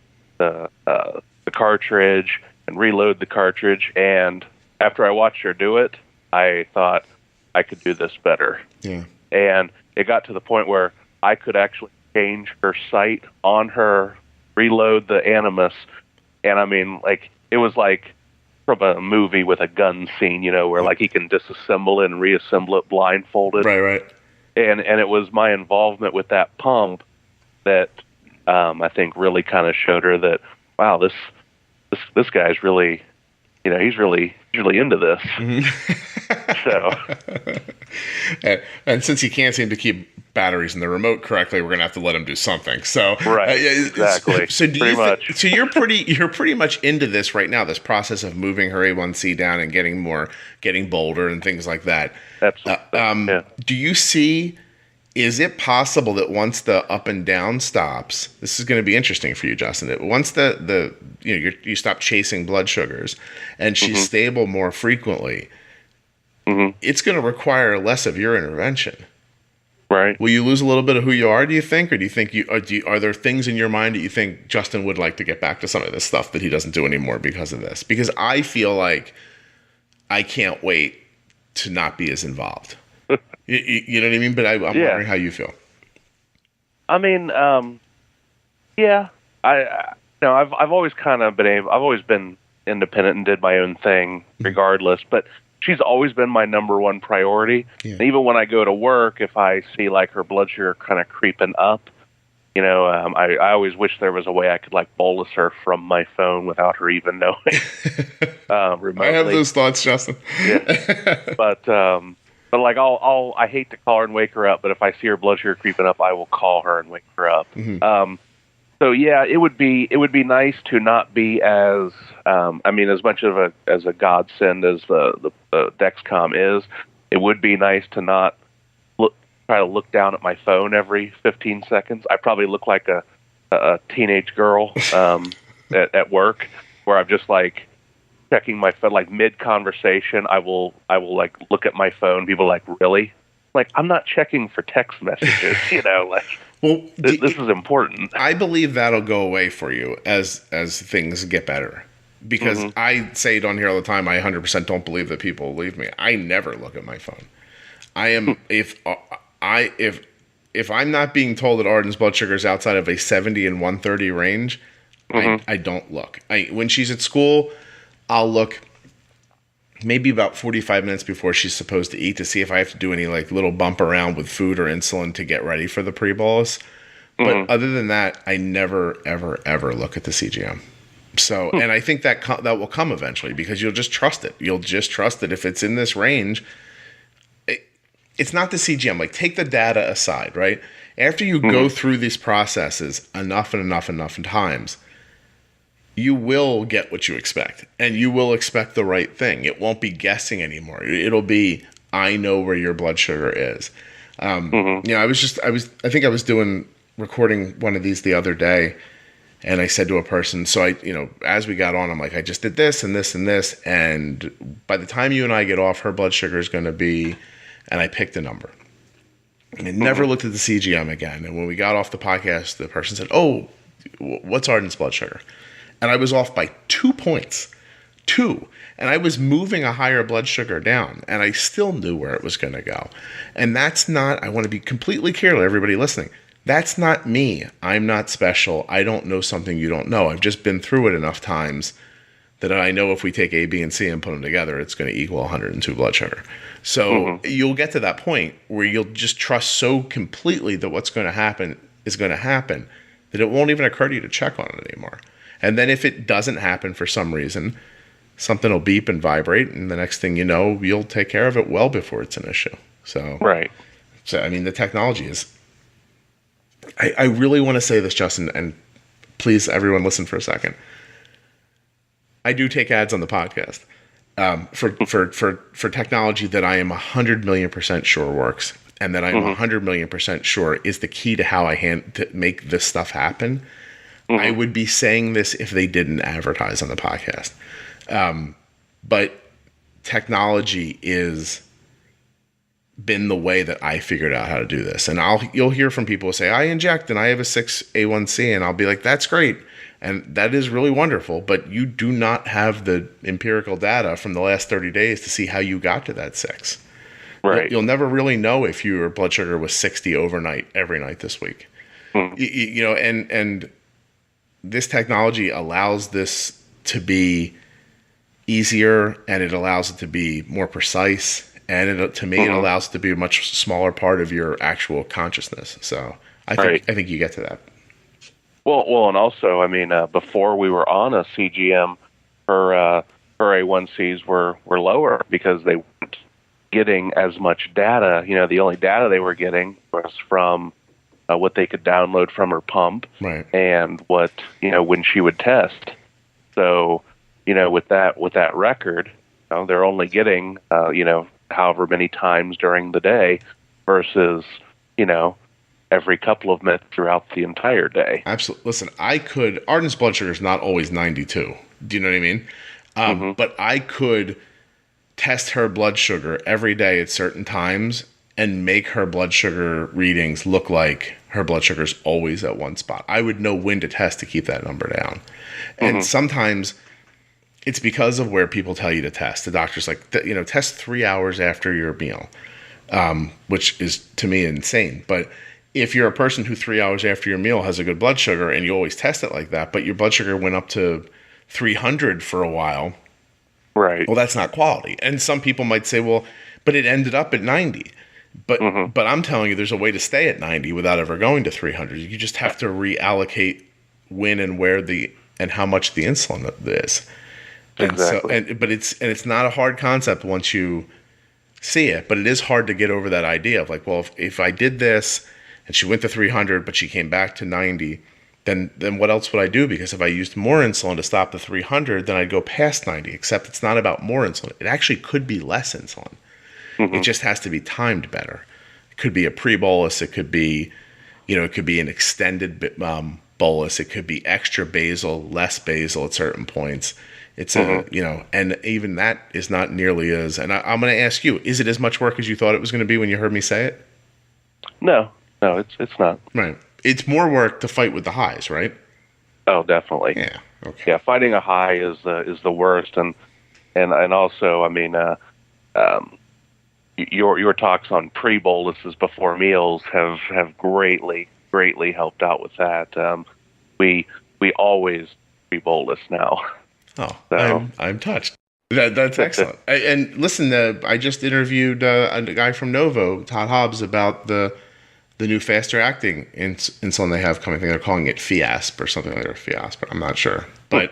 cartridge and reload the cartridge. And after I watched her do it, I thought I could do this better. Yeah. And it got to the point where I could actually change her sight on her, reload the Animus, and I mean, like, it was like from a movie with a gun scene, where like he can disassemble it and reassemble it blindfolded. Right. And it was my involvement with that pump that I think really kind of showed her that, wow, this guy's really, he's really into this. So, and since he can't seem to keep batteries in the remote correctly, we're gonna have to let him do something. So, right, exactly. So so you're pretty much into this right now. This process of moving her A1C down and getting bolder and things like that. Absolutely. Yeah. Do you see? Is it possible that once the up and down stops, this is going to be interesting for you, Justin, that once you stop chasing blood sugars and she's stable more frequently, it's going to require less of your intervention. Right. Will you lose a little bit of who you are, do you think? Or do you think are there things in your mind that you think Justin would like to get back to some of this stuff that he doesn't do anymore because of this? Because I feel like I can't wait to not be as involved. You know what I mean? But I'm wondering how you feel. I mean, yeah. I've always kind of I've always been independent and did my own thing regardless. But she's always been my number one priority. Yeah. And even when I go to work, if I see like her blood sugar kind of creeping up, I always wish there was a way I could like bolus her from my phone without her even knowing. Remotely. I have those thoughts, Justin. Yeah. But like I hate to call her and wake her up, but if I see her blood sugar creeping up, I will call her and wake her up. So yeah, it would be nice to not be as as much of a godsend as the Dexcom is. It would be nice to not try to look down at my phone every 15 seconds. I probably look like a teenage girl at work, where I'm just like checking my phone, like mid-conversation, I will like look at my phone. People are like, really? Like, I'm not checking for text messages, Well, this is important. I believe that'll go away for you as things get better. Because I say it on here all the time, I 100% don't believe that people believe me. I never look at my phone. I am if I'm not being told that Arden's blood sugar is outside of a 70 and 130 range, I don't look. When she's at school, I'll look maybe about 45 minutes before she's supposed to eat to see if I have to do any like little bump around with food or insulin to get ready for the pre-bolus. But other than that, I never, ever, ever look at the CGM. So, and I think that will come eventually, because you'll just trust it. You'll just trust that if it's in this range, it's not the CGM. Like, take the data aside, right? After you go through these processes enough times, you will get what you expect, and you will expect the right thing. It won't be guessing anymore. It'll be, I know where your blood sugar is. I think I was recording one of these the other day, and I said to a person, so as we got on, I'm like, I just did this and this and this, and by the time you and I get off, her blood sugar is going to be, and I picked a number. And I never looked at the CGM again. And when we got off the podcast, the person said, oh, what's Arden's blood sugar? And I was off by 2 points. 2. And I was moving a higher blood sugar down, and I still knew where it was going to go. And that's not, I want to be completely clear to everybody listening, that's not me. I'm not special. I don't know something you don't know. I've just been through it enough times that I know if we take A, B, and C and put them together, it's going to equal 102 blood sugar. So you'll get to that point where you'll just trust so completely that what's going to happen is going to happen that it won't even occur to you to check on it anymore. And then if it doesn't happen for some reason, something will beep and vibrate, and the next thing you know, you'll take care of it well before it's an issue. So, right. So, I mean, the technology is, I really want to say this, Justin, and please, everyone, listen for a second. I do take ads on the podcast for technology that I am 100 million % sure works, and that I'm 100 million % sure is the key to how to make this stuff happen. I would be saying this if they didn't advertise on the podcast. But technology is been the way that I figured out how to do this. And you'll hear from people who say, I inject and I have a 6 A1C, and I'll be like, that's great. And that is really wonderful, but you do not have the empirical data from the last 30 days to see how you got to that 6. Right. You'll never really know if your blood sugar was 60 overnight every night this week. You know, and this technology allows this to be easier, and it allows it to be more precise, and to me, it allows it to be a much smaller part of your actual consciousness. So I think you get to that. Well, and also, I mean, before we were on a CGM, her A1Cs were lower because they weren't getting as much data. You know, the only data they were getting was from what they could download from her pump, right, and what, you know, when she would test. So, you know, with that record, you know, they're only getting you know, however many times during the day versus, you know, every couple of minutes throughout the entire day. Absolutely. Listen, Arden's blood sugar is not always 92. Do you know what I mean? But I could test her blood sugar every day at certain times and make her blood sugar readings look like her blood sugar is always at one spot. I would know when to test to keep that number down. And sometimes it's because of where people tell you to test. The doctor's like, you know, test 3 hours after your meal, which is, to me, insane. But if you're a person who 3 hours after your meal has a good blood sugar and you always test it like that, but your blood sugar went up to 300 for a while, right? Well, that's not quality. And some people might say, well, but it ended up at 90. But I'm telling you, there's a way to stay at 90 without ever going to 300. You just have to reallocate when and where and how much the insulin is. Exactly. And so, but it's not a hard concept once you see it, but it is hard to get over that idea of like, well, if I did this and she went to 300, but she came back to 90, then what else would I do? Because if I used more insulin to stop the 300, then I'd go past 90, except it's not about more insulin. It actually could be less insulin. It just has to be timed better. It could be a pre-bolus. It could be, you know, it could be an extended bolus. It could be extra basal, less basal at certain points. It's you know, and even that is not nearly as, and I'm going to ask you, is it as much work as you thought it was going to be when you heard me say it? No, it's not. Right. It's more work to fight with the highs, right? Oh, definitely. Yeah. Okay. Yeah, fighting a high is the worst, and also, I mean, your talks on pre-boluses before meals have greatly helped out with that. We always pre-bolus now. Oh, so. I'm touched. That's excellent. And listen, I just interviewed a guy from Novo, Todd Hobbs, about the new faster acting insulin they have coming. I think they're calling it Fiasp or something like that, or Fiasp, but I'm not sure. But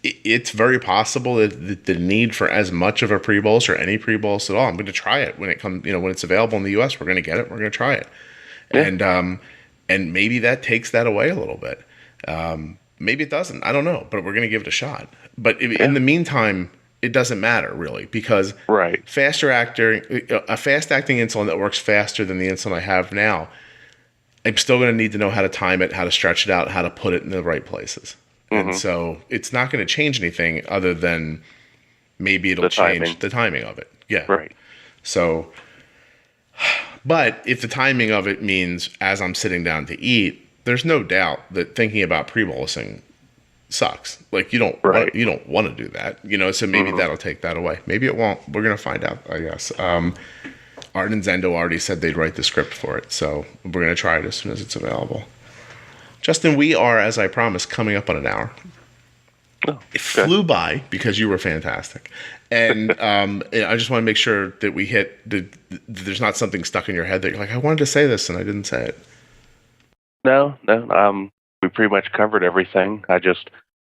it's very possible that the need for as much of a pre-bolus or any pre-bolus at all, I'm going to try it when it comes, you know, when it's available in the U.S. We're going to get it. We're going to try it. Yeah. And maybe that takes that away a little bit. Maybe it doesn't. I don't know, but we're going to give it a shot. But in the meantime, it doesn't matter really, because a fast-acting insulin that works faster than the insulin I have now, I'm still going to need to know how to time it, how to stretch it out, how to put it in the right places. And so it's not going to change anything other than maybe it'll change the timing of it. Yeah. Right. So, but if the timing of it means as I'm sitting down to eat, there's no doubt that thinking about pre-bolusing sucks. Like you don't want to do that, you know, so maybe that'll take that away. Maybe it won't. We're going to find out, I guess. Arden's Endo already said they'd write the script for it, so we're going to try it as soon as it's available. Justin, we are, as I promised, coming up on an hour. Oh, it flew by because you were fantastic. And I just want to make sure that we hit there's not something stuck in your head that you're like, I wanted to say this and I didn't say it. No. We pretty much covered everything. I just,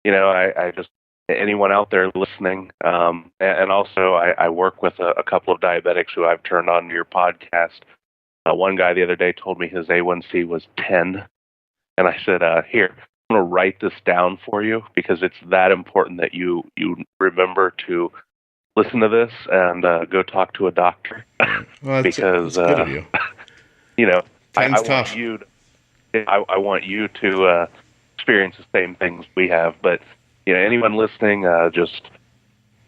you know, I just, anyone out there listening, and also I work with a couple of diabetics who I've turned on to your podcast. One guy the other day told me his A1C was 10. And I said, here, I'm going to write this down for you because it's that important that you remember to listen to this and go talk to a doctor. Well, because, it's good of you. I tough. want you to experience the same things we have. But, anyone listening, just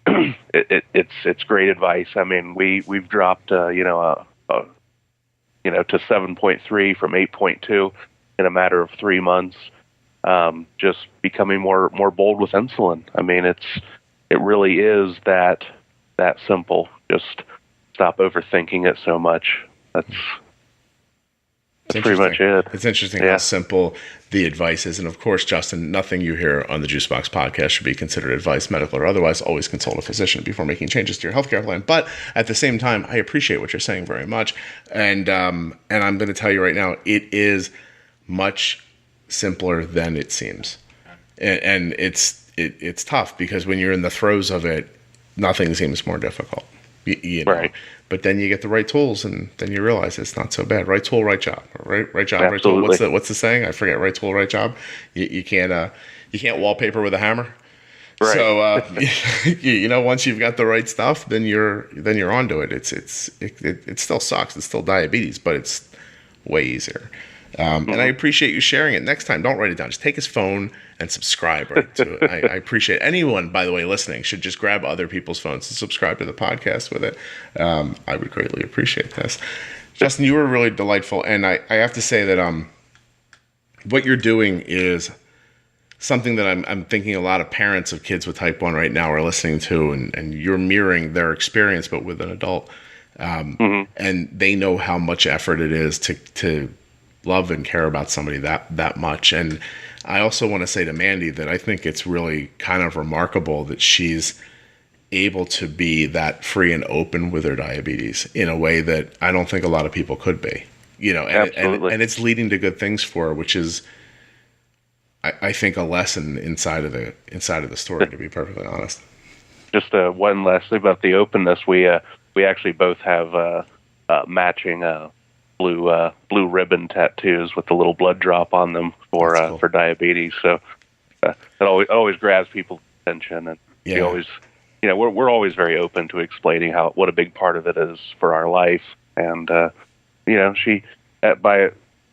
it's great advice. I mean, we've dropped, to 7.3 from 8.2 in a matter of 3 months. Just becoming more bold with insulin. I mean, it really is that simple. Just stop overthinking it so much. That's pretty much it. It's interesting how simple the advice is. And of course, Justin, nothing you hear on the Juicebox podcast should be considered advice, medical or otherwise. Always consult a physician before making changes to your healthcare plan. But at the same time, I appreciate what you're saying very much. And I'm going to tell you right now, it is much simpler than it seems. And it's tough because when you're in the throes of it, nothing seems more difficult. Right. But then you get the right tools, and then you realize it's not so bad. Right tool, right job. Right job, Absolutely. right tool. What's the saying? I forget. Right tool, right job. You can't wallpaper with a hammer. Right. So once you've got the right stuff, then you're onto it. It still sucks. It's still diabetes, but it's way easier. And I appreciate you sharing it. Next time, don't write it down. Just take his phone and subscribe right to it. I appreciate anyone, by the way, listening should just grab other people's phones and subscribe to the podcast with it. I would greatly appreciate this. Justin, you were really delightful. And I have to say that what you're doing is something that I'm thinking a lot of parents of kids with type 1 right now are listening to, and you're mirroring their experience, but with an adult. And they know how much effort it is to love and care about somebody that much. And I also want to say to Mandy that I think it's really kind of remarkable that she's able to be that free and open with her diabetes in a way that I don't think a lot of people could be, and it's leading to good things for her, which is, I think, a lesson inside of the story, to be perfectly honest. Just one last thing about the openness. We actually both have matching blue ribbon tattoos with the little blood drop on them for diabetes. So it always grabs people's attention, and we always, we're always very open to explaining what a big part of it is for our life. And she, by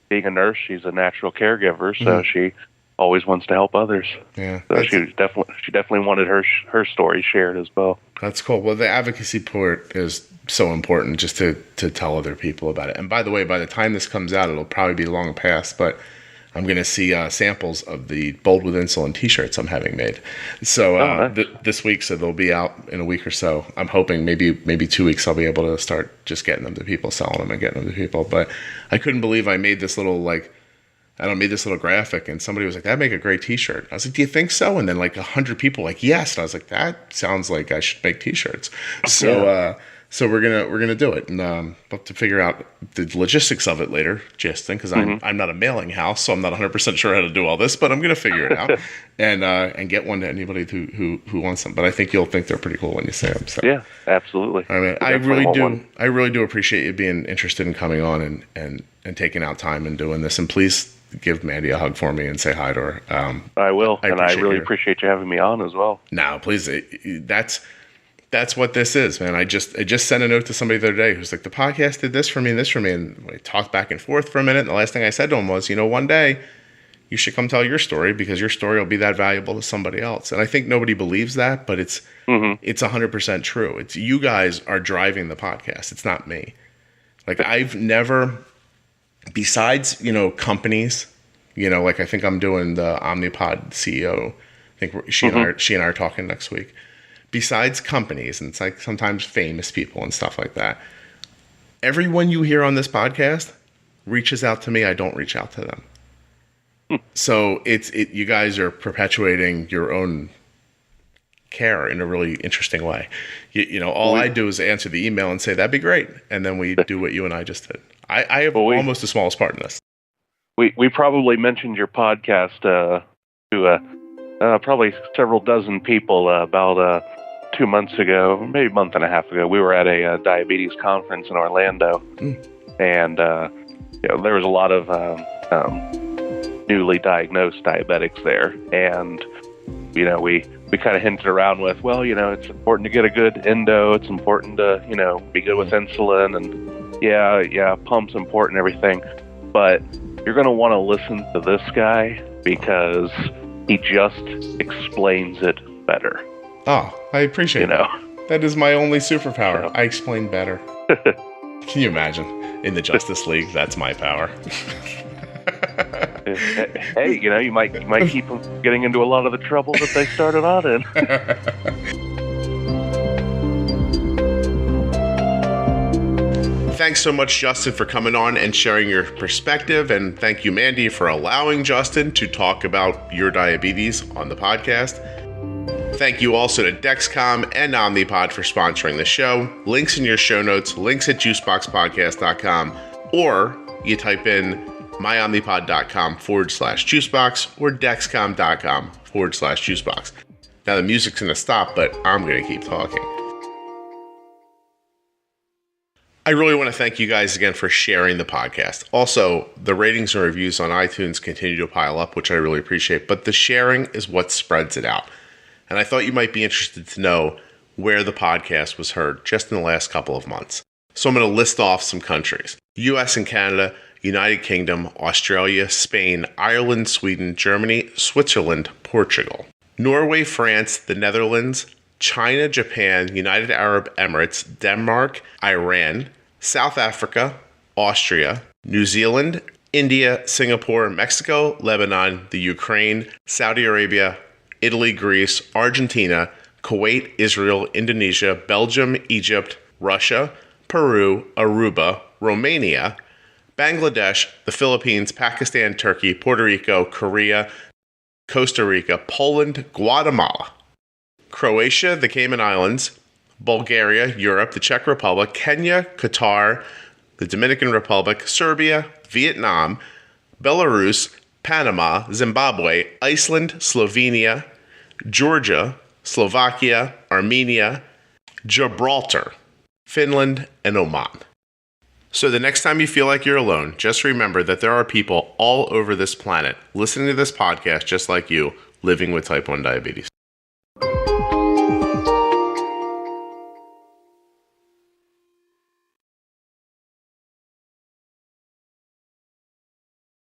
being a nurse, she's a natural caregiver, so she always wants to help others. Yeah, so she definitely wanted her story shared as well. That's cool. Well, the advocacy part is so important, just to tell other people about it. And by the way, by the time this comes out, it'll probably be long past, but I'm going to see samples of the Bold With Insulin t-shirts I'm having made. So nice. This week, so they'll be out in a week or so. I'm hoping maybe 2 weeks I'll be able to start just getting them to people, selling them and getting them to people. But I couldn't believe I made this little graphic, and somebody was like, "That'd make a great t-shirt." I was like, "Do you think so?" And then 100 people were like, "Yes." And I was like, "That sounds like I should make t-shirts." So we're gonna do it, and we'll have to figure out the logistics of it later, Justin, because I'm not a mailing house, so I'm not 100% sure how to do all this, but I'm gonna figure it out and get one to anybody who wants them. But I think you'll think they're pretty cool when you say them. So. Yeah, absolutely. I mean, I really do appreciate you being interested in coming on and taking out time and doing this. And please give Mandy a hug for me and say hi to her. I will, and I really appreciate you having me on as well. No, please. That's what this is, man. I just sent a note to somebody the other day who's like, the podcast did this for me and this for me. And we talked back and forth for a minute. And the last thing I said to him was, one day you should come tell your story, because your story will be that valuable to somebody else. And I think nobody believes that, but it's 100% true. It's you guys are driving the podcast. It's not me. I've never, besides, companies, I think I'm doing the Omnipod CEO. I think she and I are talking next week. Besides companies, and it's sometimes famous people and stuff like that, everyone you hear on this podcast reaches out to me. I don't reach out to them. So you guys are perpetuating your own care in a really interesting way. All I do is answer the email and say, that'd be great. And then we do what you and I just did. I have almost the smallest part in this. We probably mentioned your podcast to probably several dozen people about 2 months ago, maybe a month and a half ago. We were at a diabetes conference in Orlando, And there was a lot of newly diagnosed diabetics there, and we kind of hinted around with, well, it's important to get a good endo, it's important to be good with insulin, and yeah, pump's important, everything, but you're going to want to listen to this guy because he just explains it better. Oh, I appreciate that. That is my only superpower. Yeah. I explain better. Can you imagine? In the Justice League, that's my power. Hey, you might keep them getting into a lot of the trouble that they started out in. Thanks so much, Justin, for coming on and sharing your perspective. And thank you, Mandy, for allowing Justin to talk about your diabetes on the podcast. Thank you also to Dexcom and Omnipod for sponsoring the show. Links in your show notes, links at juiceboxpodcast.com, or you type in myomnipod.com/juicebox or dexcom.com/juicebox. Now the music's going to stop, but I'm going to keep talking. I really want to thank you guys again for sharing the podcast. Also, the ratings and reviews on iTunes continue to pile up, which I really appreciate, but the sharing is what spreads it out. And I thought you might be interested to know where the podcast was heard just in the last couple of months. So I'm going to list off some countries: US and Canada, United Kingdom, Australia, Spain, Ireland, Sweden, Germany, Switzerland, Portugal, Norway, France, the Netherlands, China, Japan, United Arab Emirates, Denmark, Iran, South Africa, Austria, New Zealand, India, Singapore, Mexico, Lebanon, the Ukraine, Saudi Arabia, Italy, Greece, Argentina, Kuwait, Israel, Indonesia, Belgium, Egypt, Russia, Peru, Aruba, Romania, Bangladesh, the Philippines, Pakistan, Turkey, Puerto Rico, Korea, Costa Rica, Poland, Guatemala, Croatia, the Cayman Islands, Bulgaria, Europe, the Czech Republic, Kenya, Qatar, the Dominican Republic, Serbia, Vietnam, Belarus, Panama, Zimbabwe, Iceland, Slovenia, Georgia, Slovakia, Armenia, Gibraltar, Finland, and Oman. So the next time you feel like you're alone, just remember that there are people all over this planet listening to this podcast just like you, living with type 1 diabetes.